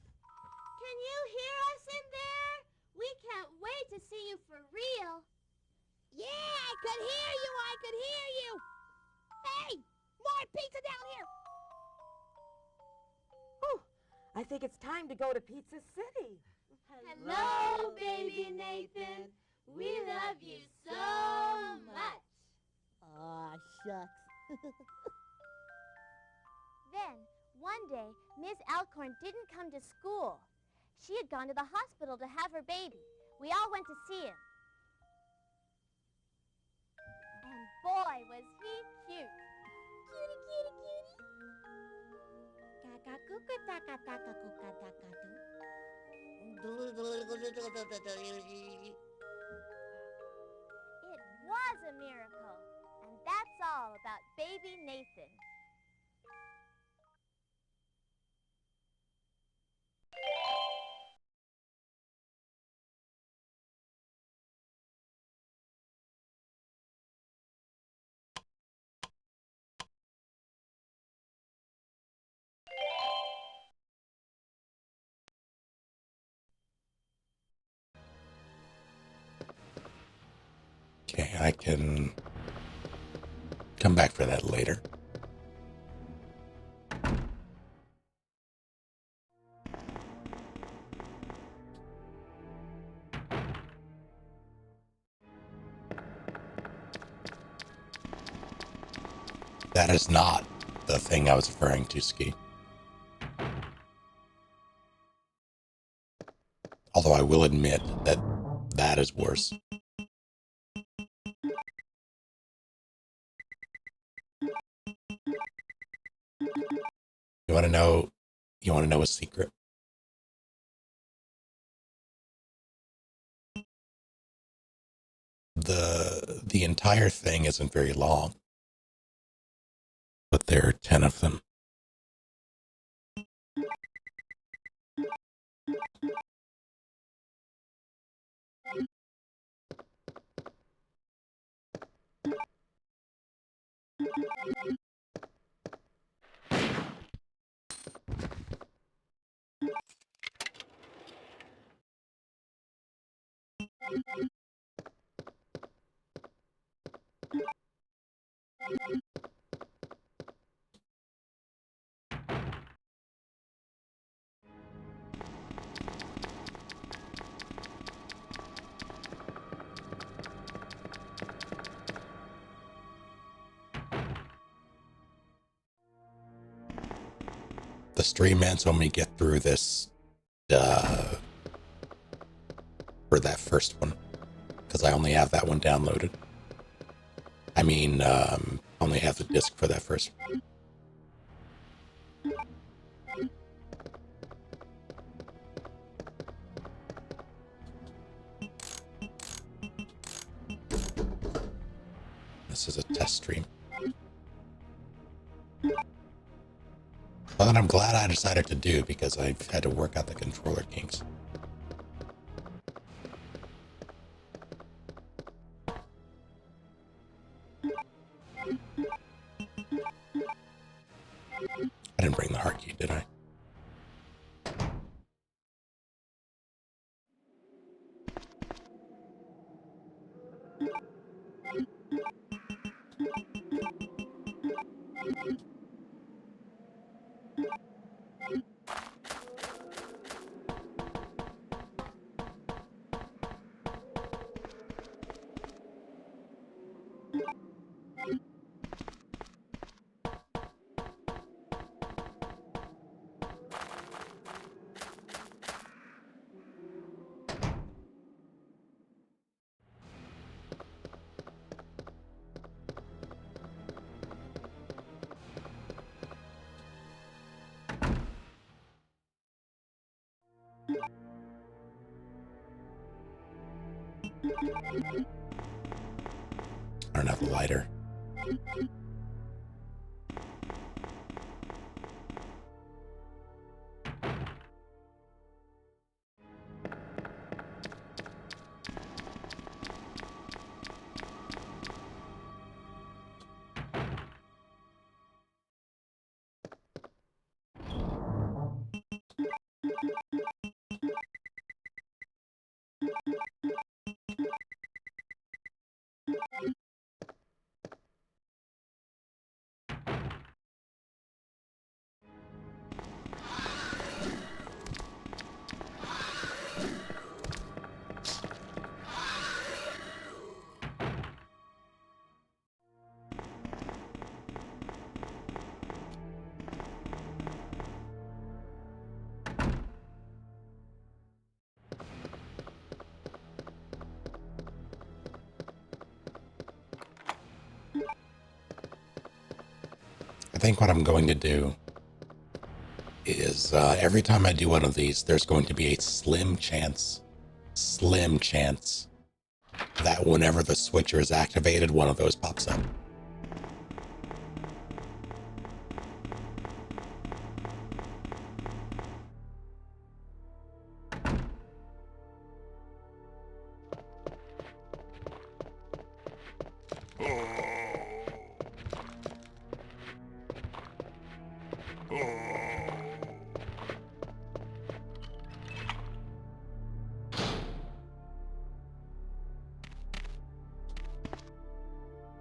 Can you hear us in there? We can't wait to see you for real. Yeah, I could hear you. Hey, More pizza down here! Whew. I think it's time to go to Pizza City. Hello, baby Nathan. We love you so much. Aw, shucks. Then, one day, Miss Alcorn didn't come to school. She had gone to the hospital to have her baby. We all went to see him. And boy, was he cute. Cutie, cutie, cutie. Kaka-kuka-taka-taka-kuka-taka-doo. It was a miracle. And that's all about baby Nathan. Okay, I can come back for that later. That is not the thing I was referring to, Ski. Although I will admit that that is worse. You want to know a secret? The entire thing isn't very long, but there are 10 of them. The stream ends when we get through this, for that first one, because I only have that one downloaded. I mean, only have the disc for that first one. This is a test stream. Well, that I'm glad I decided to do because I've had to work out the controller kinks. I didn't bring the heart key, did I? I don't have a lighter. think what I'm going to do is every time I do one of these, there's going to be a slim chance that whenever the switcher is activated, one of those pops up.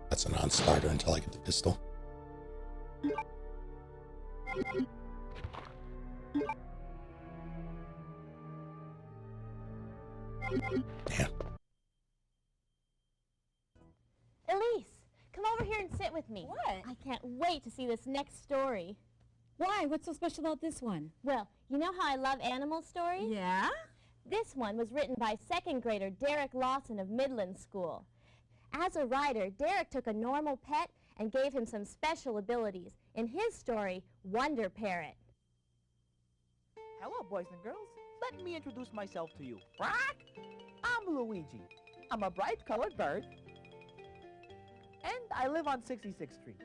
That's a non-starter until I get the pistol. Yeah. Elise, come over here and sit with me. What? I can't wait to see this next story. Why? What's so special about this one? Well, you know how I love animal stories? Yeah? This one was written by second grader Derek Lawson of Midland School. As a writer, Derek took a normal pet and gave him some special abilities. In his story, Wonder Parrot. Hello, boys and girls. Let me introduce myself to you. Quack! I'm Luigi. I'm a bright-colored bird, and I live on 66th Street.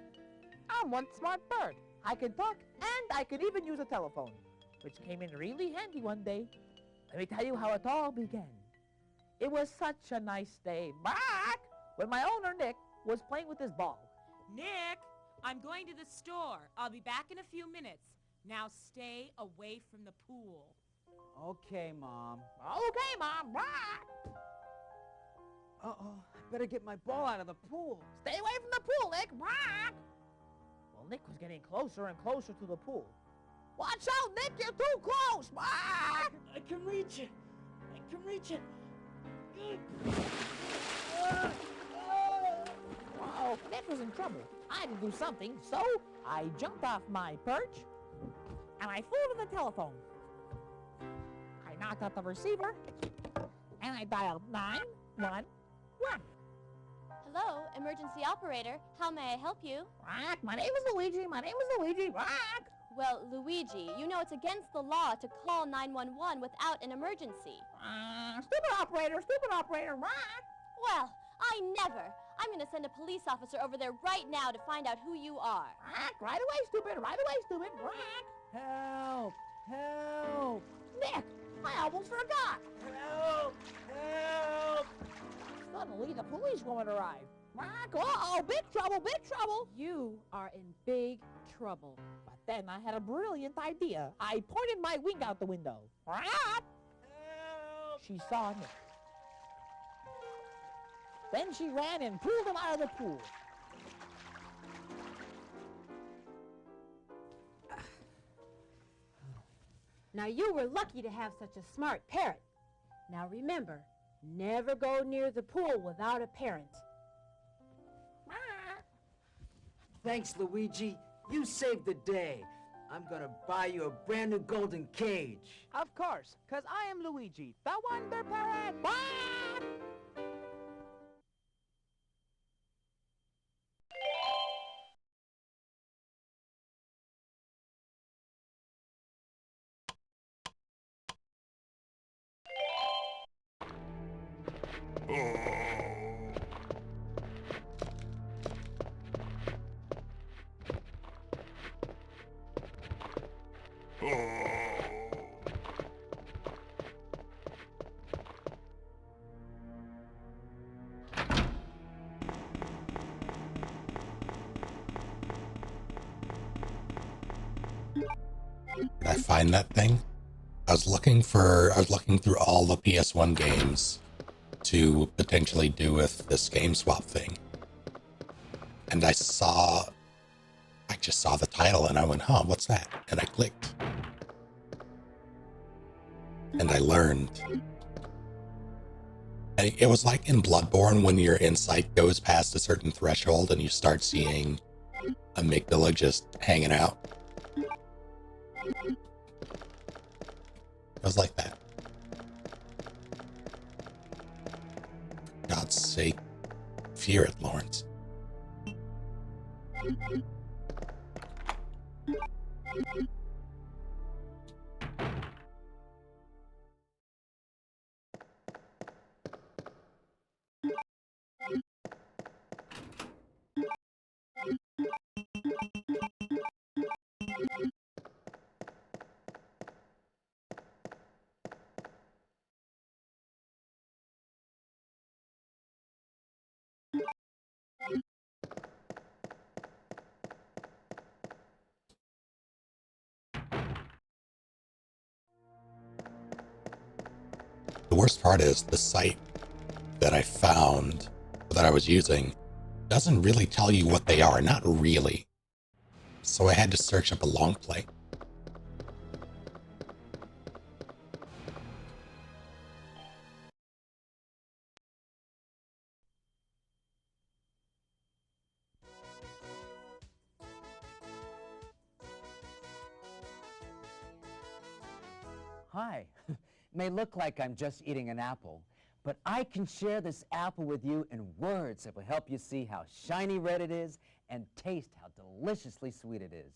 I'm one smart bird. I can talk, and I can even use a telephone, which came in really handy one day. Let me tell you how it all began. It was such a nice day, Quack, when my owner, Nick, was playing with his ball. Nick, I'm going to the store. I'll be back in a few minutes. Now stay away from the pool. Okay, Mom. Okay, Mom. Quack! Uh-oh, I better get my ball out of the pool. Stay away from the pool, Nick. Quack! Well, Nick was getting closer and closer to the pool. Watch out, Nick! You're too close! Quack! I can reach it. I can reach it. Whoa, Nick was in trouble. I had to do something, so I jumped off my perch, and I flew to the telephone. I knocked out the receiver, and I dialed 911. Hello, emergency operator. How may I help you? Quack, my name is Luigi. My name is Luigi. Quack! Well, Luigi, you know it's against the law to call 911 without an emergency. Stupid operator, Quack! Well, I never. I'm going to send a police officer over there right now to find out who you are. Quack, right away, stupid, Quack! Help! Help! Nick, I almost forgot. Help! Help! Suddenly, the policewoman arrived. Quack, uh-oh, big trouble! You are in big trouble. But then I had a brilliant idea. I pointed my wing out the window. Quack! Help! She saw Nick. Then she ran and pulled him out of the pool. Now you were lucky to have such a smart parrot. Now remember, never go near the pool without a parent. Thanks, Luigi. You saved the day. I'm gonna buy you a brand new golden cage. Of course, 'cause I am Luigi, the Wonder Parrot. Quack! Did I find that thing? I was looking through all the PS1 games to potentially do with this game swap thing. And I just saw the title and I went, huh, what's that? And I clicked. And I learned. And it was like in Bloodborne when your insight goes past a certain threshold and you start seeing amygdala just hanging out. It was like that. God's sake, fear it, Lawrence. The worst part is the site that I found, that I was using, doesn't really tell you what they are. Not really. So I had to search up a long play. Hi. It may look like I'm just eating an apple, but I can share this apple with you in words that will help you see how shiny red it is and taste how deliciously sweet it is.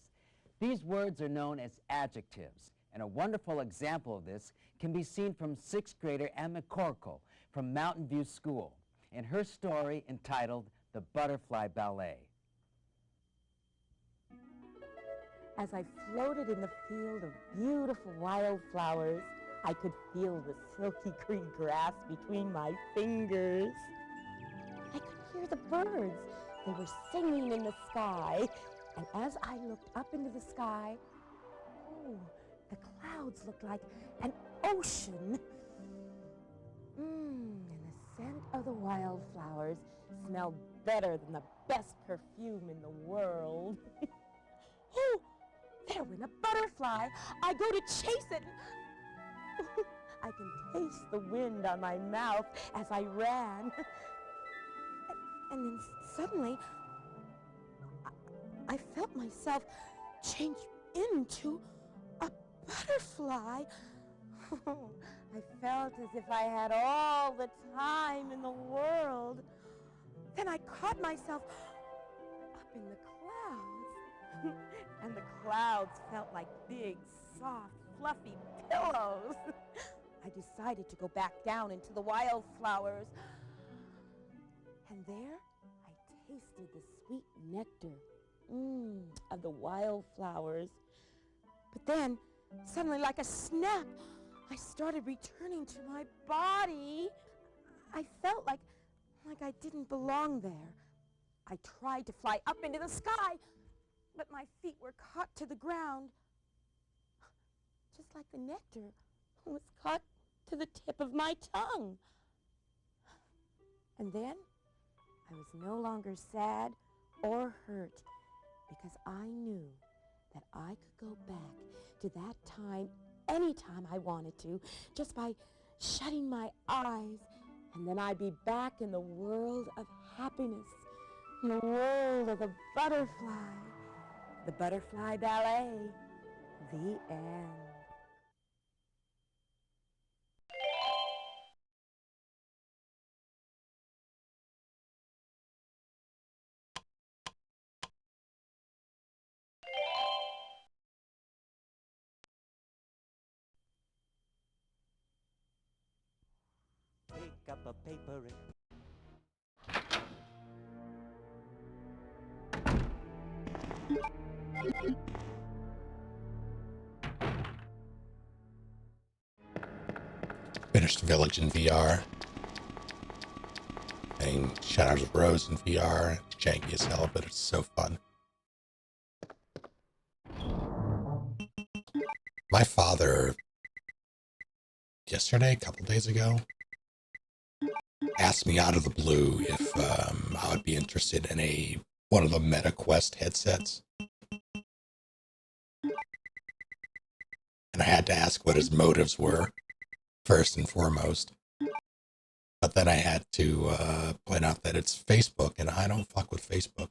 These words are known as adjectives, and a wonderful example of this can be seen from 6th grader Emma Corco from Mountain View School in her story entitled The Butterfly Ballet. As I floated in the field of beautiful wildflowers, I could feel the silky green grass between my fingers. I could hear the birds. They were singing in the sky. And as I looked up into the sky, oh, the clouds looked like an ocean. And the scent of the wildflowers smelled better than the best perfume in the world. Oh! There went a butterfly. I go to chase it. I can taste the wind on my mouth as I ran. And then suddenly, I felt myself change into a butterfly. I felt as if I had all the time in the world. Then I caught myself up in the clouds. And the clouds felt like big, soft, fluffy pillows. I decided to go back down into the wildflowers. And there, I tasted the sweet nectar of the wildflowers. But then, suddenly, like a snap, I started returning to my body. I felt like I didn't belong there. I tried to fly up into the sky, but my feet were caught to the ground, just like the nectar was caught to the tip of my tongue. And then I was no longer sad or hurt because I knew that I could go back to that time anytime I wanted to, just by shutting my eyes, and then I'd be back in the world of happiness, in the world of the butterfly. The Butterfly Ballet. The end. Pick up a paper and Finished Village in VR. Playing Shadows of Rose in VR. It's janky as hell, but it's so fun. My father, yesterday, a couple days ago, asked me out of the blue if I would be interested in one of the MetaQuest headsets. And I had to ask what his motives were, first and foremost. But then I had to point out that it's Facebook, and I don't fuck with Facebook.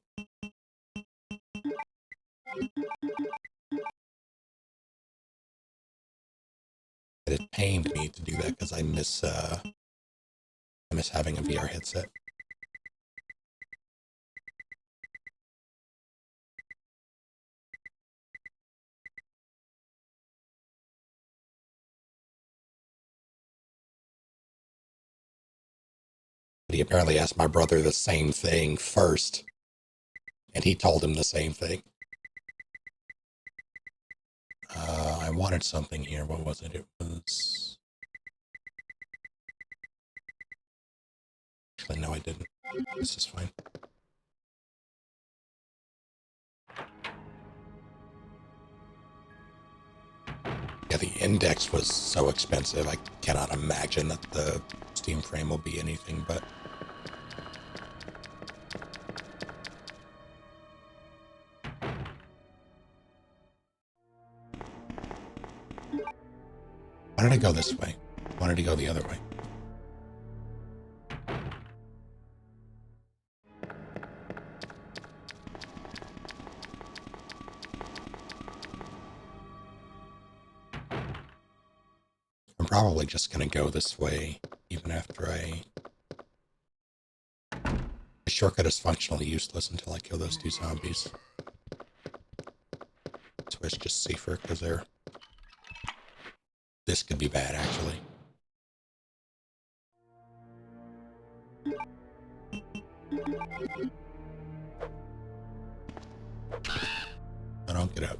It pained me to do that because I miss having a VR headset. He apparently asked my brother the same thing first, and he told him the same thing. I wanted something here. What was it? It was... Actually, no, I didn't. This is fine. Yeah, the index was so expensive. I cannot imagine that the Steam frame will be anything but. Why did I go this way? I wanted to go the other way. I'm probably just going to go this way, even after The shortcut is functionally useless until I kill those two zombies. So it's just safer, because they're... This could be bad, actually. I don't get up.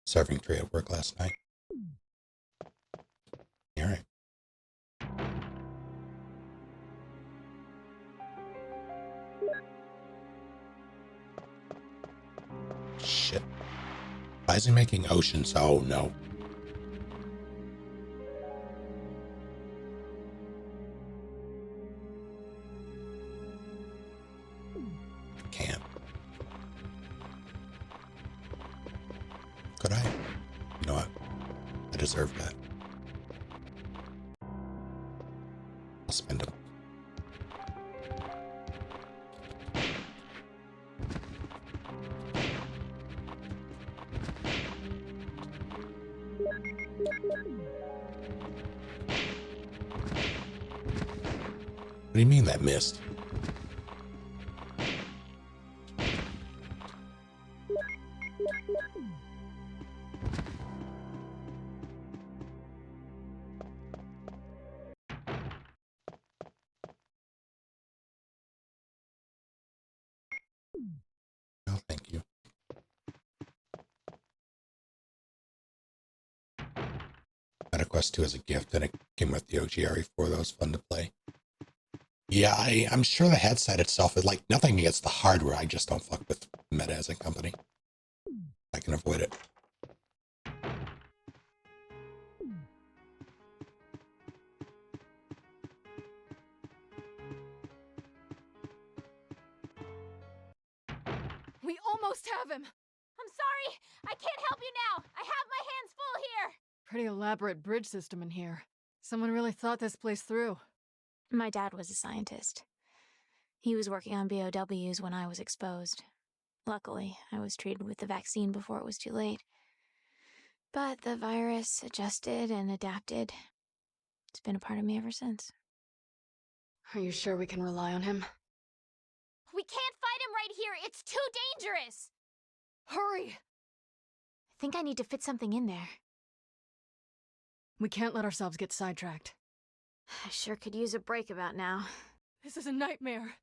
Serving tray at work last night. All right. Shit. Why is he making oceans? Oh no. Can't. Could I? You know what? I deserve that. I'll spend them. What do you mean that missed? No, thank you. Got a Quest 2 as a gift, and it came with the OGRE4. That was fun to play. Yeah, I'm sure the headset itself is like nothing against the hardware. I just don't fuck with Meta as a company. I can avoid it. We almost have him! I'm sorry! I can't help you now! I have my hands full here! Pretty elaborate bridge system in here. Someone really thought this place through. My dad was a scientist. He was working on BOWs when I was exposed. Luckily, I was treated with the vaccine before it was too late. But the virus adjusted and adapted. It's been a part of me ever since. Are you sure we can rely on him? We can't fight him right here! It's too dangerous! Hurry! I think I need to fit something in there. We can't let ourselves get sidetracked. I sure could use a break about now. This is a nightmare.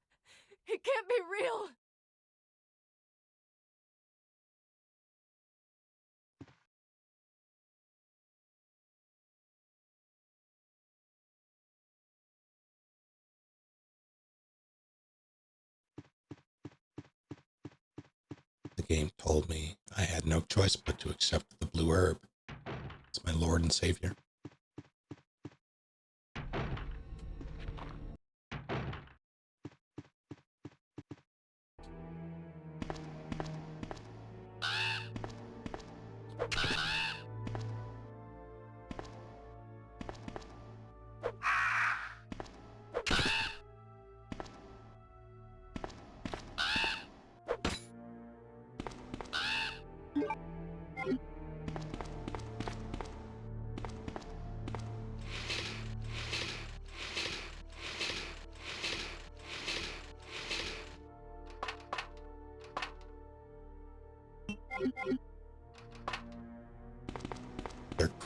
It can't be real! The game told me I had no choice but to accept the blue herb. It's my Lord and Savior.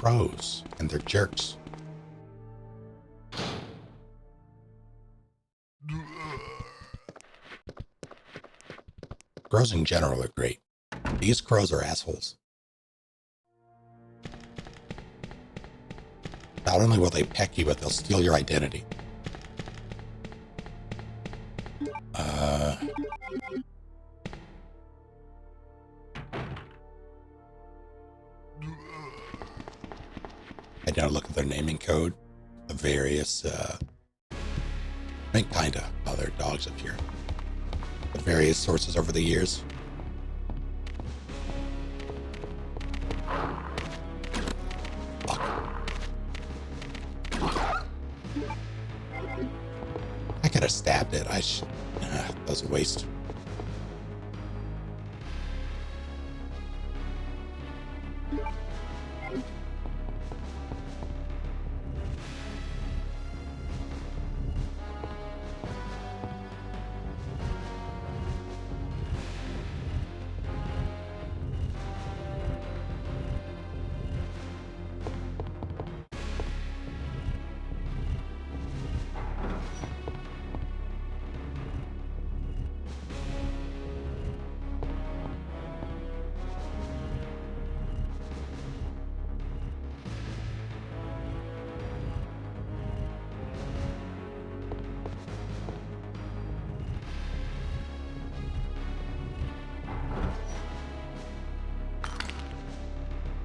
crows, and they're jerks. Crows in general are great. These crows are assholes. Not only will they peck you, but they'll steal your identity. I now look at their naming code, the various, I mean, kinda, other dogs up here. The various sources over the years. Fuck. I could have stabbed it. That was a waste.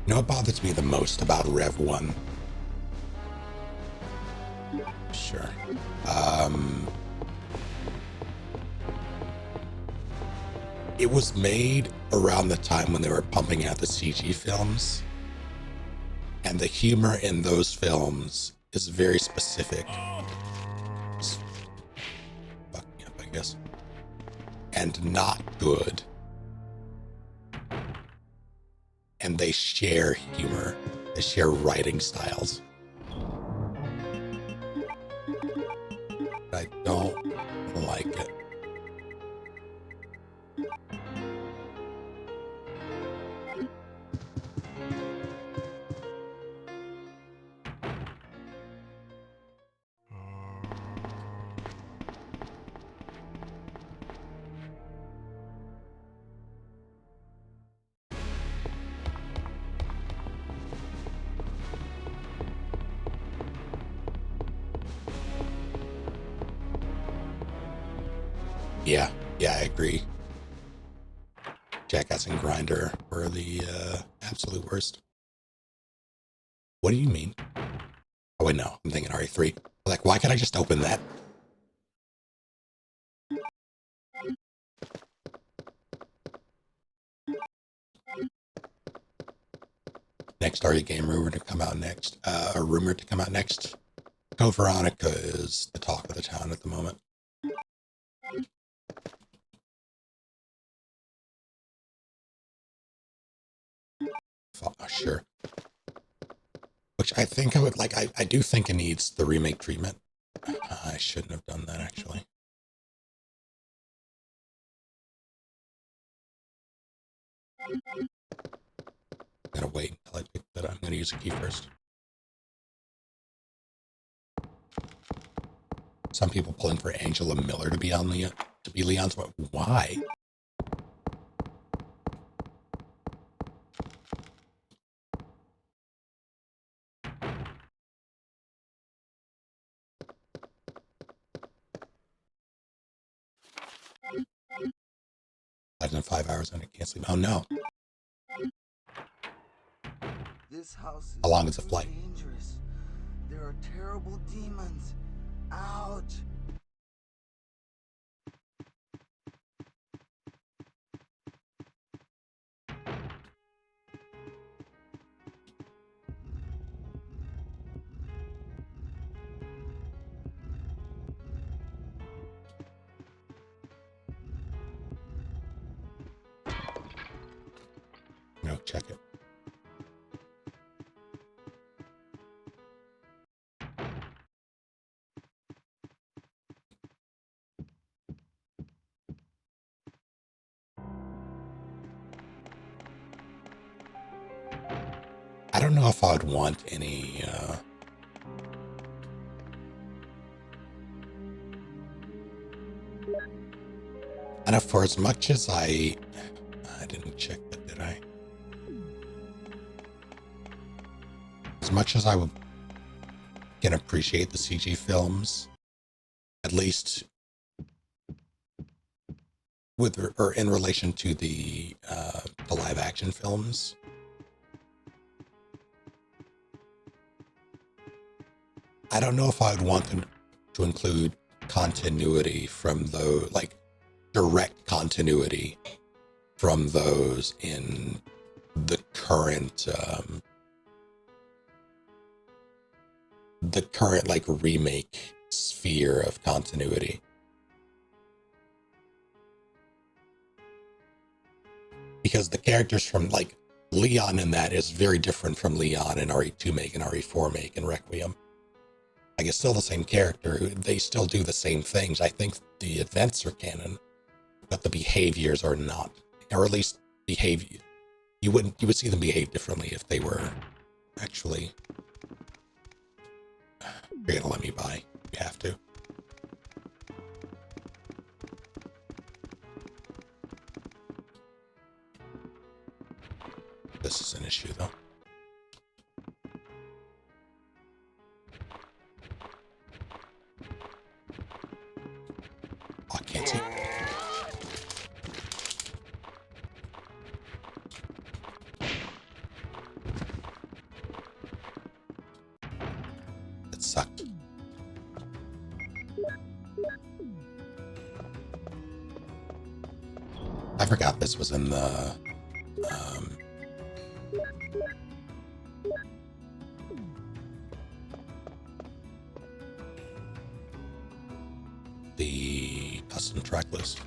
You know what bothers me the most about Rev 1? Sure. It was made around the time when they were pumping out the CG films. And the humor in those films is very specific. It's fucking up, I guess. And not good. And they share humor. They share writing styles. I don't like it. Yeah, I agree. Jackass and Grinder were the absolute worst. What do you mean? Oh wait, no, I'm thinking RE3. Like, why can't I just open that? Next RE game rumored to come out next. Rumored to come out next. Code Veronica is the talk of the town at the moment. Sure. Which I think I would like. I do think it needs the remake treatment. I shouldn't have done that, actually. Gotta wait until I pick that up. I'm gonna use a key first. Some people pulling for Angela Miller to be on Leon's. Why? Less than 5 hours and I can't sleep. Oh no. This house is How long is the flight? dangerous. There are terrible demons. Ouch. No, check it. I don't don't know if I'd want any, and for as much as I didn't check that, did I? As much as I can appreciate the CG films, at least with or in relation to the live action films, I don't know if I'd want them to include continuity from those, like direct continuity from those in the current like remake sphere of continuity. Because the characters from like Leon in that is very different from Leon in RE2 make and RE4 make and Requiem. Like it's still the same character. They still do the same things. I think the events are canon, but the behaviors are not, or at least behavior. You would see them behave differently if they were actually. You're gonna let me by. You have to. This is an issue, though. Oh, I can't see. It sucked. I forgot this was in the custom track list.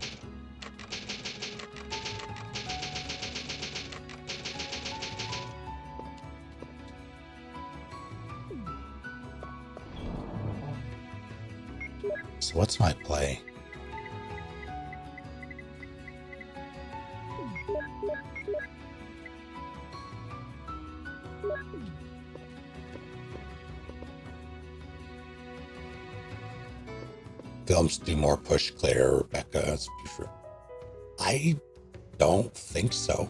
So what's my play? Films do more push Claire, Rebecca. I don't think so.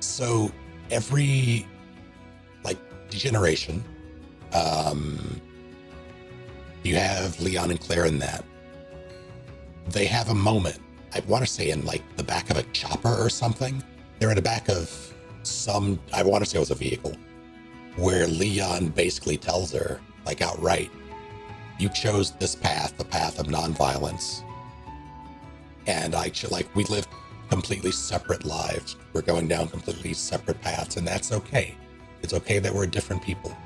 So every like degeneration, you have Leon and Claire in that. They have a moment, I want to say in like the back of a chopper or something. They're in the back of some, I want to say it was a vehicle, where Leon basically tells her, like outright, you chose this path, the path of nonviolence. And we live completely separate lives. We're going down completely separate paths, and that's okay. It's okay that we're different people.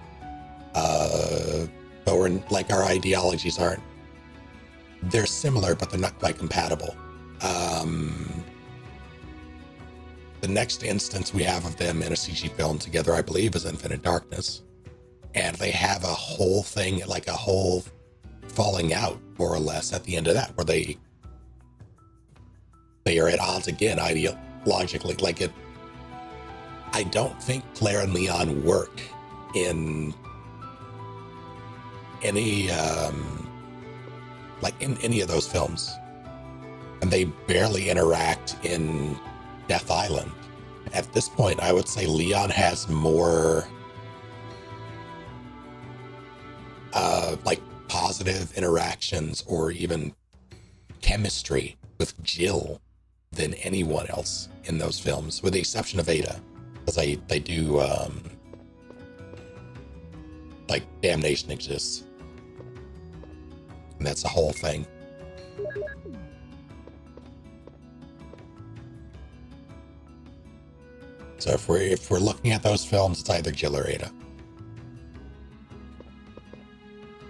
But we're like, our ideologies aren't, they're similar, but they're not quite compatible. The next instance we have of them in a CG film together, I believe, is Infinite Darkness. And they have a whole thing, like a whole falling out, more or less, at the end of that, where they are at odds again, ideologically. Like it, I don't think Claire and Leon work in any, like in any of those films. And they barely interact in Death Island. At this point, I would say Leon has more like positive interactions or even chemistry with Jill than anyone else in those films, with the exception of Ada, because they do like Damnation exists, and that's the whole thing. So if we're looking at those films, it's either Jill or Ada.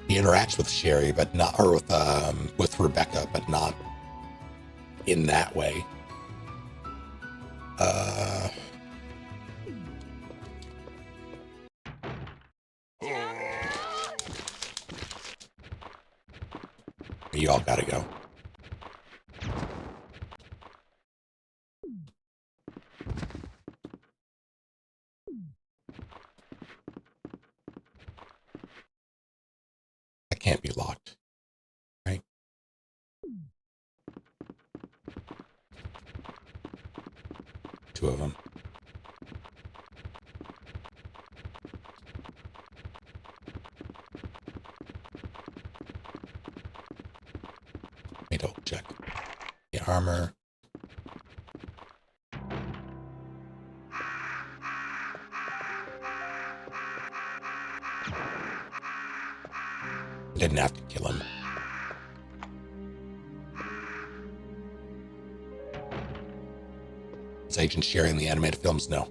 He interacts with Sherry, but not, or with Rebecca, but not in that way. You all gotta go. That can't be locked, right? Two of them. Let me double check. The armor. Didn't have to kill him. Is Agent sharing the animated films? No.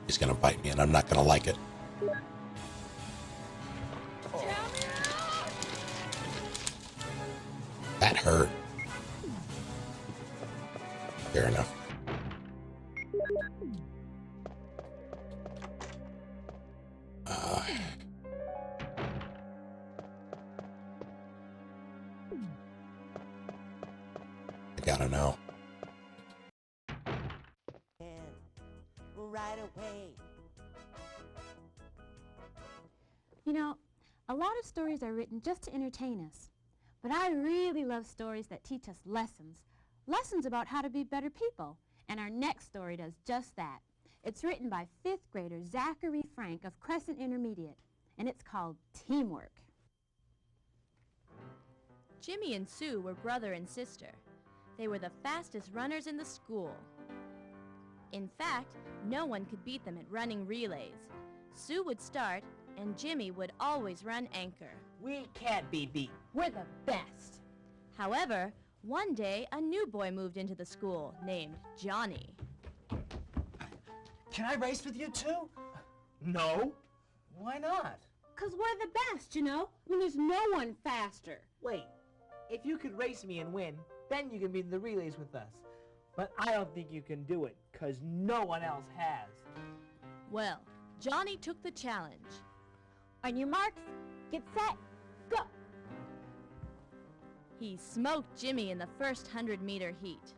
He's gonna bite me and I'm not gonna like it. That hurt. Fair enough. I gotta know. Right away. You know, a lot of stories are written just to entertain us. But I really love stories that teach us lessons. Lessons about how to be better people. And our next story does just that. It's written by 5th grader Zachary Frank of Crescent Intermediate. And it's called Teamwork. Jimmy and Sue were brother and sister. They were the fastest runners in the school. In fact, no one could beat them at running relays. Sue would start, and Jimmy would always run anchor. We can't be beat. We're the best. However, one day a new boy moved into the school named Johnny. Can I race with you too? No. Why not? 'Cause we're the best, you know? I mean, there's no one faster. Wait, if you could race me and win, then you can be in the relays with us. But I don't think you can do it, 'cause no one else has. Well, Johnny took the challenge. On your marks, get set, go! He smoked Jimmy in the first 100-meter heat.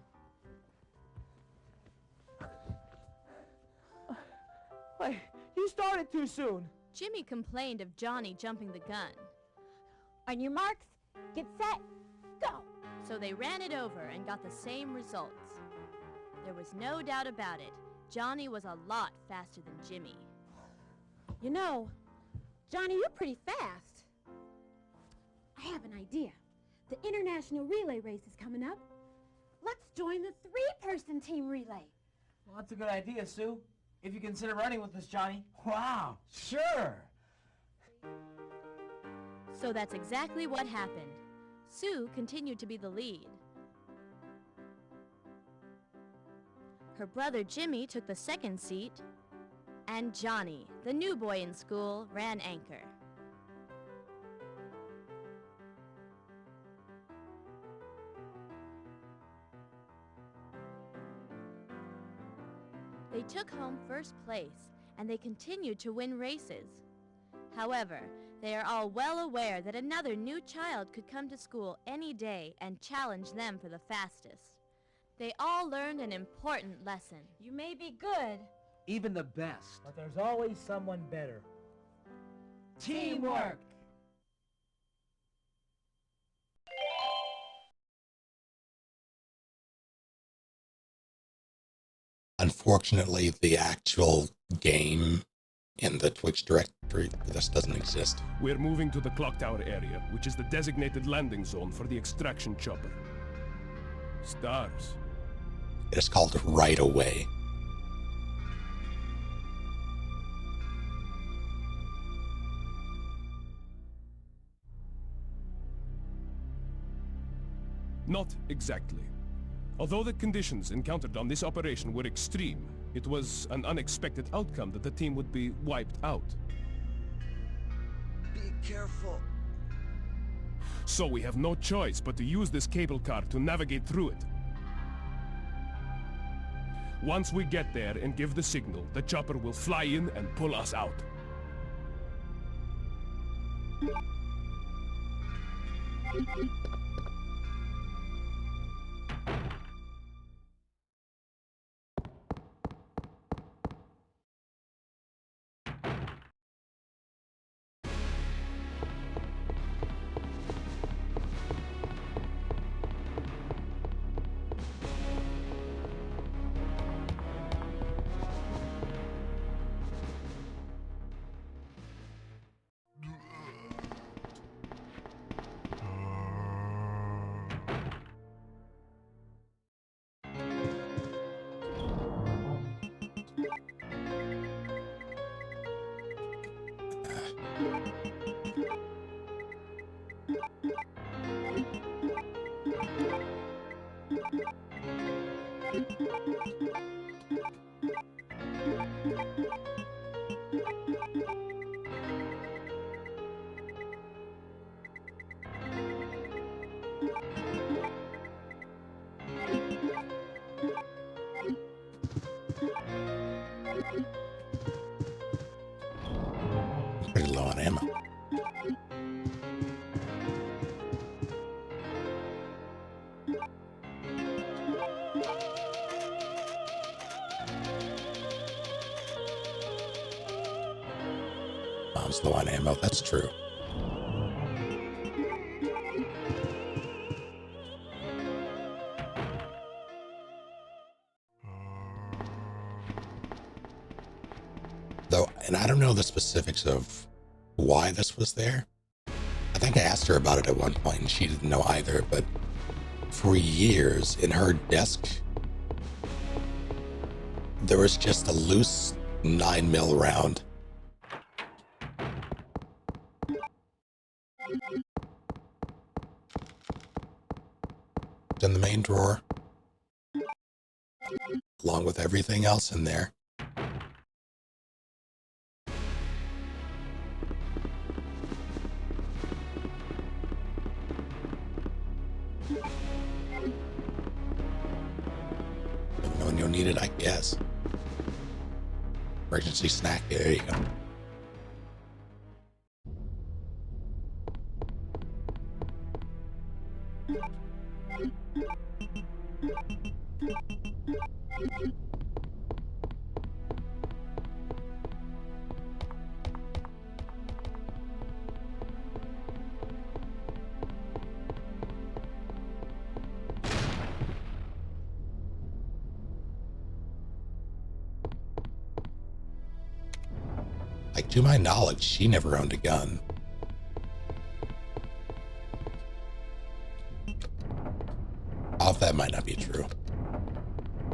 Wait, you started too soon. Jimmy complained of Johnny jumping the gun. On your marks, get set, go! So they ran it over and got the same results. There was no doubt about it. Johnny was a lot faster than Jimmy. You know, Johnny, you're pretty fast. I have an idea. The international relay race is coming up. Let's join the 3-person team relay. Well, that's a good idea, Sue. If you consider running with us, Johnny. Wow, sure. So that's exactly what happened. Sue continued to be the lead. Her brother Jimmy took the second seat, and Johnny, the new boy in school, ran anchor. They took home first place, and they continued to win races. However, they are all well aware that another new child could come to school any day and challenge them for the fastest. They all learned an important lesson. You may be good. Even the best. But there's always someone better. Teamwork! Unfortunately, the actual game in the Twitch directory for this doesn't exist. We're moving to the clock tower area, which is the designated landing zone for the extraction chopper. Stars. It is called Right Away. Not exactly. Although the conditions encountered on this operation were extreme, it was an unexpected outcome that the team would be wiped out. Be careful. So we have no choice but to use this cable car to navigate through it. Once we get there and give the signal, the chopper will fly in and pull us out. Pretty low on ammo. Mom's low on ammo, that's true. Though, and I don't know the specifics of why this was there. I think I asked her about it at one point and she didn't know either, but for years in her desk, there was just a loose 9mm round. It's in the main drawer, along with everything else in there. When you'll need it, I guess. Emergency snack, there you go. Like, to my knowledge, she never owned a gun. All of that might not be true.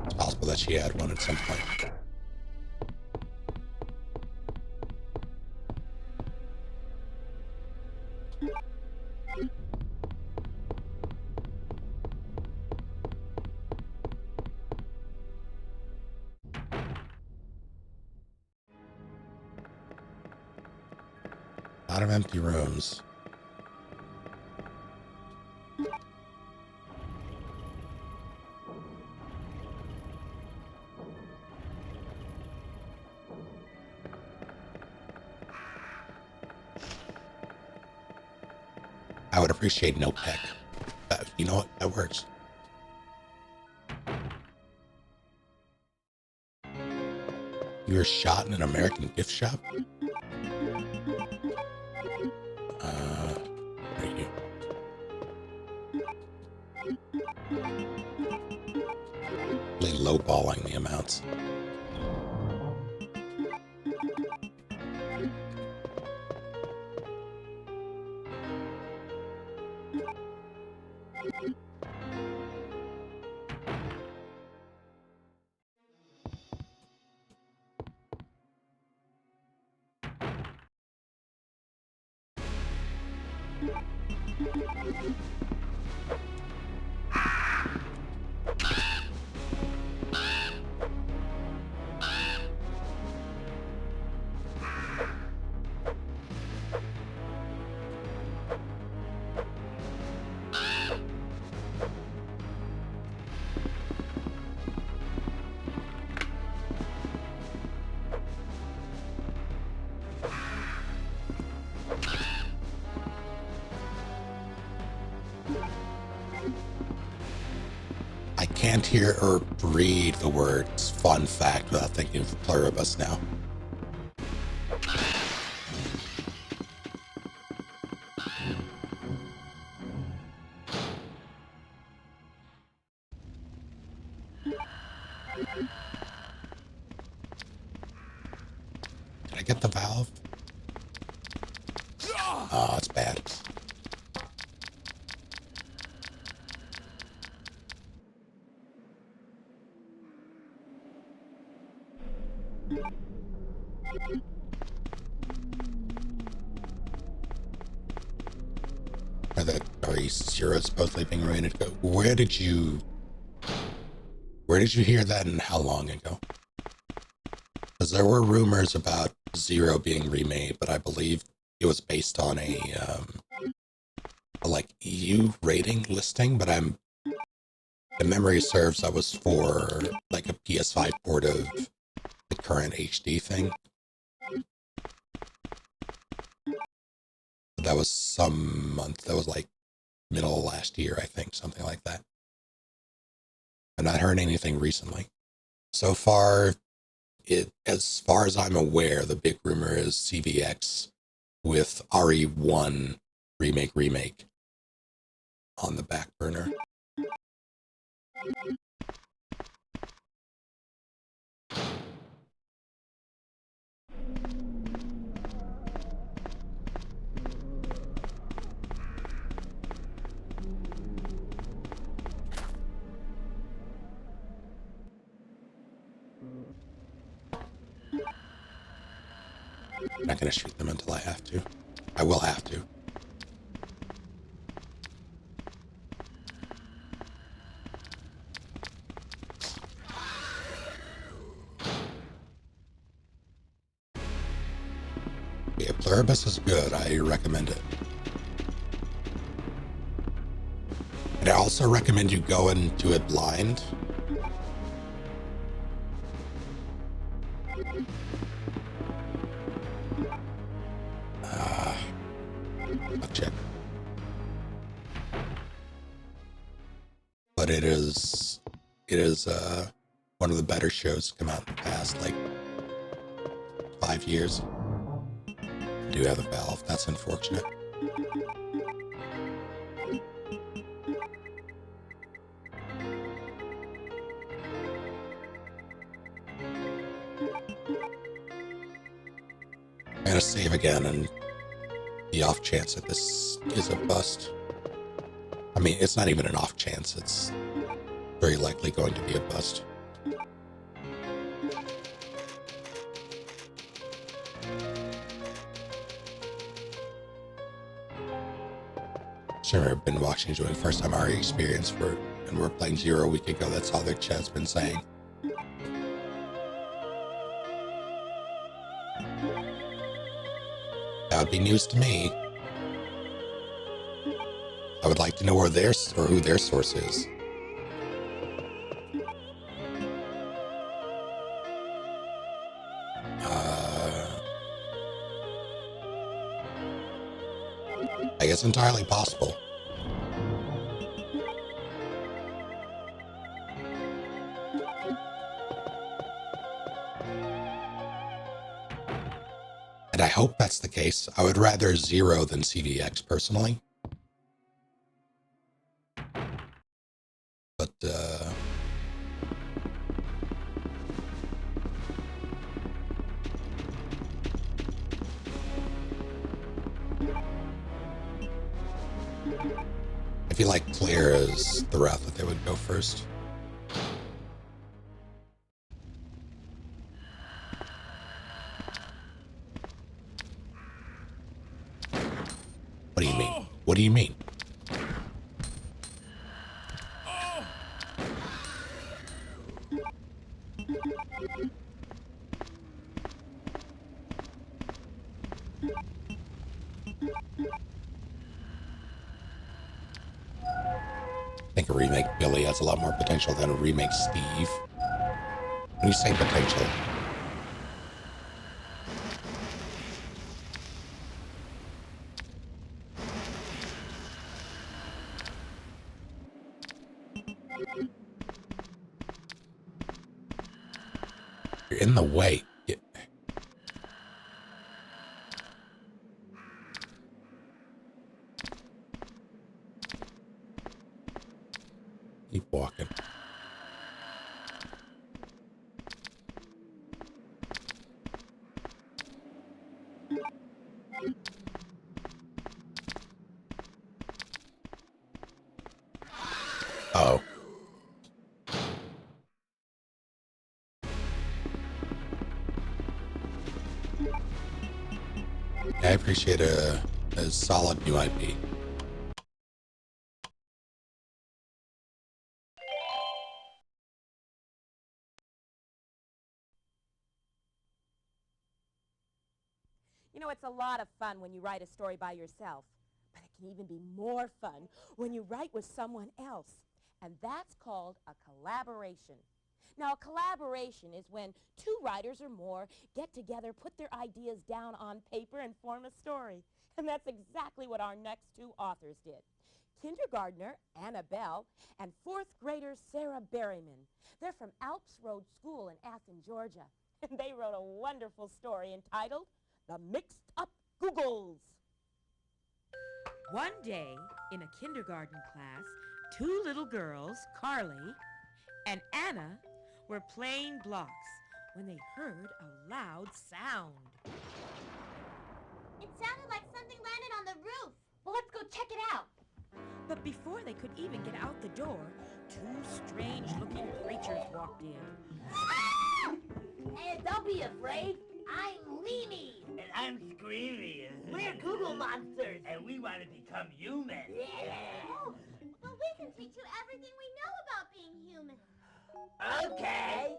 It's possible that she had one at some point. A lot of empty rooms. I would appreciate no peck. You know what? That works. You were shot in an American gift shop? Thank you. Really lowballing the amounts. can't hear or read the words fun fact without thinking of Pluribus now. Did I get the valve? Oh, it's bad. Are you Zero supposedly being ready to go? Where did you hear that and how long ago? Because there were rumors about Zero being remade, but I believe it was based on a like EU rating listing, but the memory serves that was for like a PS5 port of the current HD thing. That was some month. That was like middle of last year, I think, something like that. I've not heard anything recently. So far, as far as I'm aware, the big rumor is CVX with RE1 remake on the back burner. I'm not going to shoot them until I have to. I will have to. Yeah, Pluribus is good. I recommend it. And I also recommend you go into it blind. I'll check. But it is one of the better shows to come out in the past, like 5 years. I do have a valve. That's unfortunate. I'm gonna save again and the off chance that this is a bust. I mean, it's not even an off chance. It's very likely going to be a bust. Sure, I've been watching doing first time RE experience and we were playing Zero a week ago. That's all their chat's been saying. That would be news to me. I would like to know who their source is. I guess entirely possible. And I hope that's the case. I would rather Zero than CVX personally. But, I feel like Clear is the route that they would go first. What do you mean? What do you mean? I think a remake Billy has a lot more potential than a remake Steve. When you say potential, You're in the way. Keep walking. Oh. I appreciate a solid new IP. You know, it's a lot of fun when you write a story by yourself, but it can even be more fun when you write with someone else, and that's called a collaboration. Now, a collaboration is when two writers or more get together, put their ideas down on paper, and form a story. And that's exactly what our next two authors did. Kindergartner Anna Bell and fourth grader Sarah Berryman. They're from Alps Road School in Athens, Georgia, and they wrote a wonderful story entitled The Mixed Up Googles. One day, in a kindergarten class, two little girls, Carly and Anna, were playing blocks when they heard a loud sound. It sounded like something landed on the roof. Well, let's go check it out. But before they could even get out the door, two strange-looking creatures walked in. Hey, don't be afraid. I'm Leamy. And I'm Screamy. We're Google monsters. And we want to become human. Yeah. Oh, but we can teach you everything we know about being human. Okay.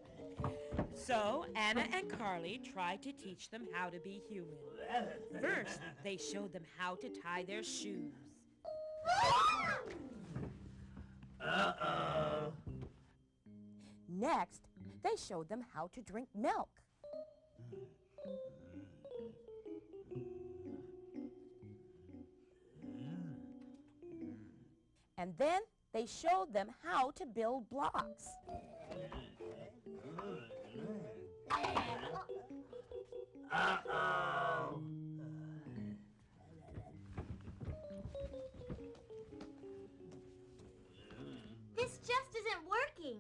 So Anna and Carly tried to teach them how to be human. First, they showed them how to tie their shoes. Uh-oh. Next, they showed them how to drink milk. And then they showed them how to build blocks. Uh-oh. This just isn't working.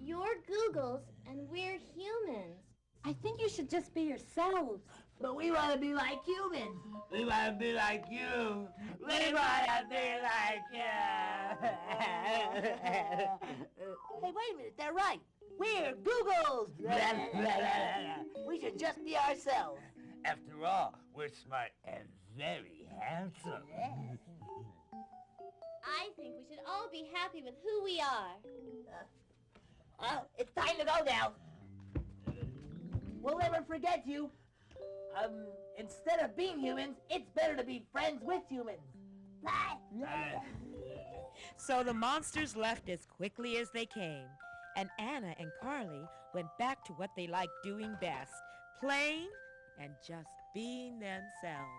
You're Googles and we're humans. I think you should just be yourselves. But we want to be like humans. We want to be like you. We want to be like you. Hey, wait a minute, they're right. We're Googles. We should just be ourselves. After all, we're smart and very handsome. I think we should all be happy with who we are. Well, it's time to go now. We'll never forget you. Instead of being humans, it's better to be friends with humans. So the monsters left as quickly as they came, and Anna and Carly went back to what they liked doing best, playing and just being themselves.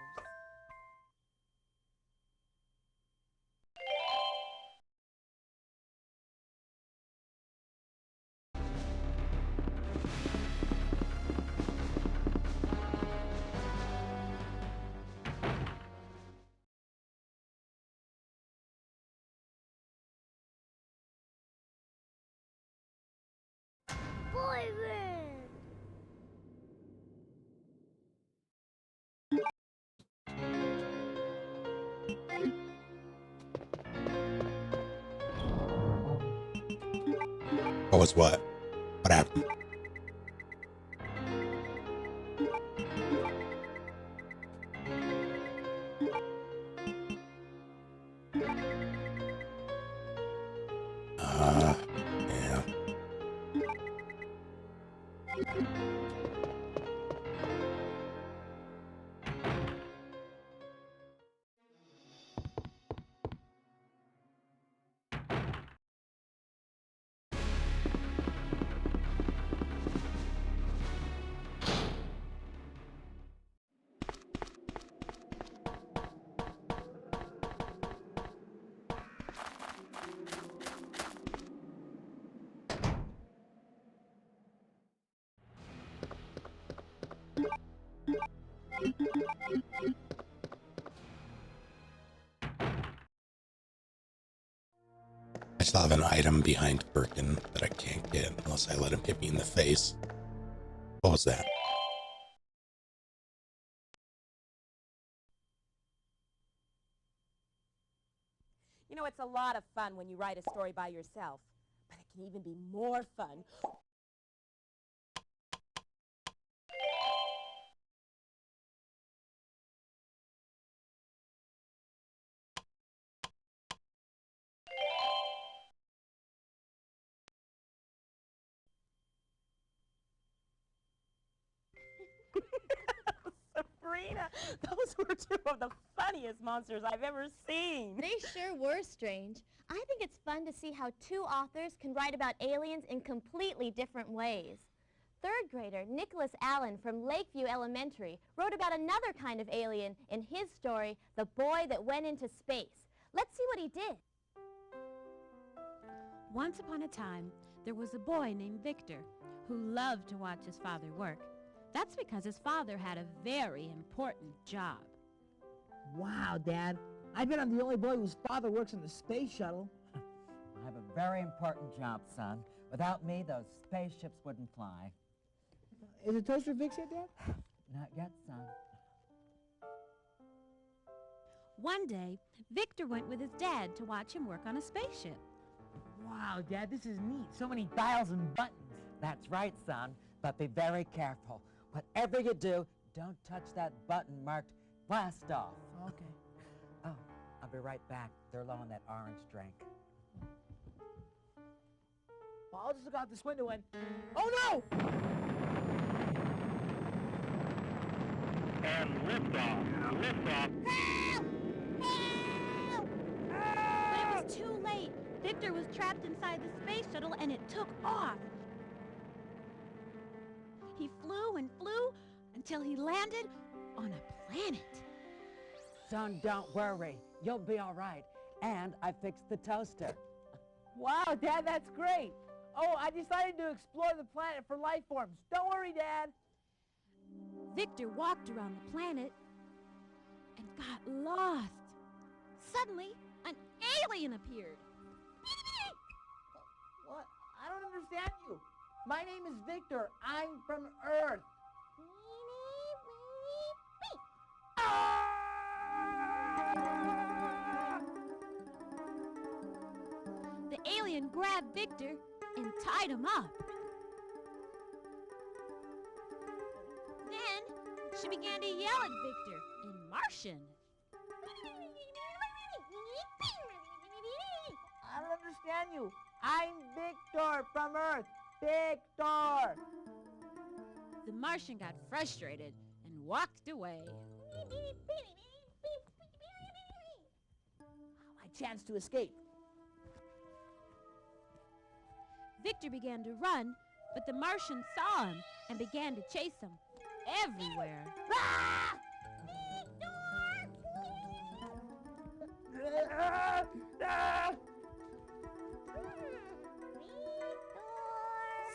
Boyland! What was what? What happened? Yeah. still have an item behind Birkin that I can't get unless I let him hit me in the face. What was that? You know, it's a lot of fun when you write a story by yourself, but it can even be more fun. Sabrina, those were two of the funniest monsters I've ever seen. They sure were strange. I think it's fun to see how two authors can write about aliens in completely different ways. Third grader Nicholas Allen from Lakeview Elementary wrote about another kind of alien in his story, The Boy That Went Into Space. Let's see what he did. Once upon a time, there was a boy named Victor who loved to watch his father work. That's because his father had a very important job. Wow, Dad. I bet I'm the only boy whose father works in the space shuttle. I have a very important job, son. Without me, those spaceships wouldn't fly. Is the toaster fixed yet, Dad? Not yet, son. One day, Victor went with his dad to watch him work on a spaceship. Wow, Dad, this is neat. So many dials and buttons. That's right, son. But be very careful. Whatever you do, don't touch that button marked blast off. Okay. Oh, I'll be right back. They're low on that orange drink. Well, I'll just look out this window and... Oh, no! And liftoff. Liftoff. But it was too late. Victor was trapped inside the space shuttle and it took off. He flew and flew until he landed on a planet. Son, don't worry. You'll be all right. And I fixed the toaster. Wow, Dad, that's great. Oh, I decided to explore the planet for life forms. Don't worry, Dad. Victor walked around the planet and got lost. Suddenly, an alien appeared. What? I don't understand you. My name is Victor. I'm from Earth. The alien grabbed Victor and tied him up. Then she began to yell at Victor in Martian. I don't understand you. I'm Victor from Earth. Victor! The Martian got frustrated and walked away. My chance to escape. Victor began to run, but the Martian saw him and began to chase him everywhere.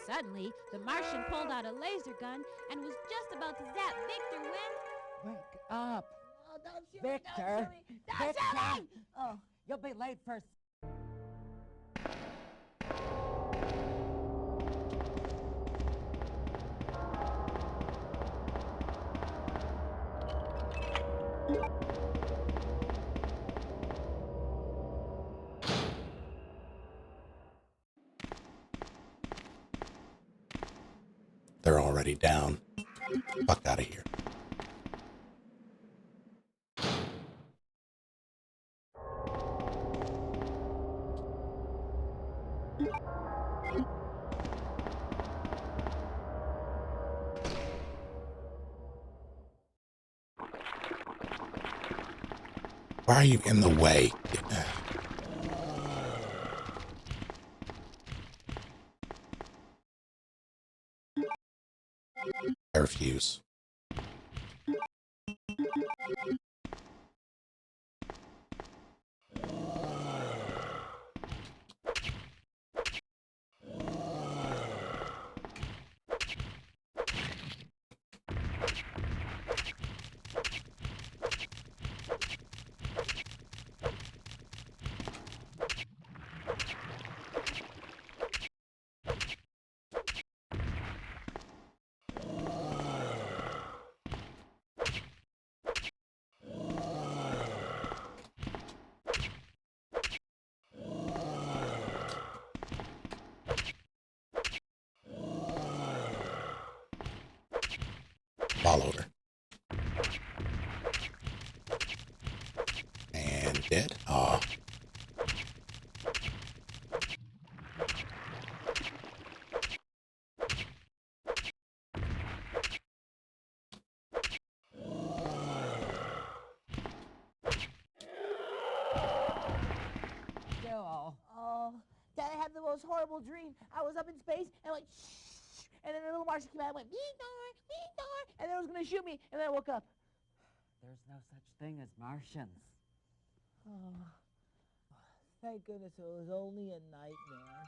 Suddenly, the Martian pulled out a laser gun and was just about to zap Victor when... Wake up. Oh, don't shoot Victor. me, don't shoot me! Don't shoot me! Oh, you'll be late for... They're already down. Fuck out of here. Why are you in the way? I refuse. followed her. And dead. Aw. Oh, Dad, I had the most horrible dream. I was up in space and like, shh, and then a little Martian came out and went, and then it was gonna shoot me, and then I woke up. There's no such thing as Martians. Oh, thank goodness it was only a nightmare.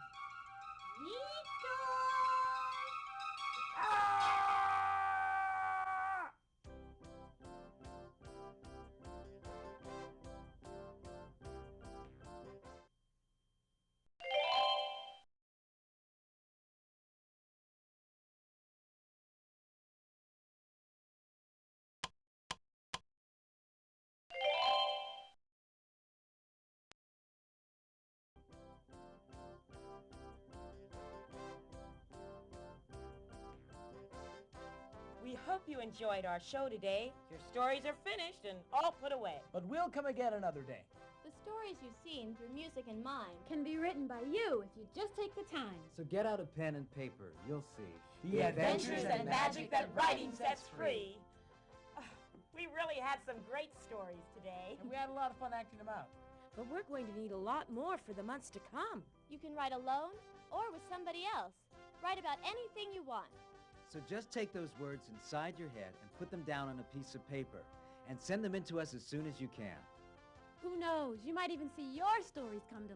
We hope you enjoyed our show today. Your stories are finished and all put away. But we'll come again another day. The stories you've seen through music and mime can be written by you if you just take the time. So get out a pen and paper. You'll see. The adventures and magic that writing sets free. We really had some great stories today. And we had a lot of fun acting them out. But we're going to need a lot more for the months to come. You can write alone or with somebody else. Write about anything you want. So just take those words inside your head and put them down on a piece of paper and send them in to us as soon as you can. Who knows? You might even see your stories come to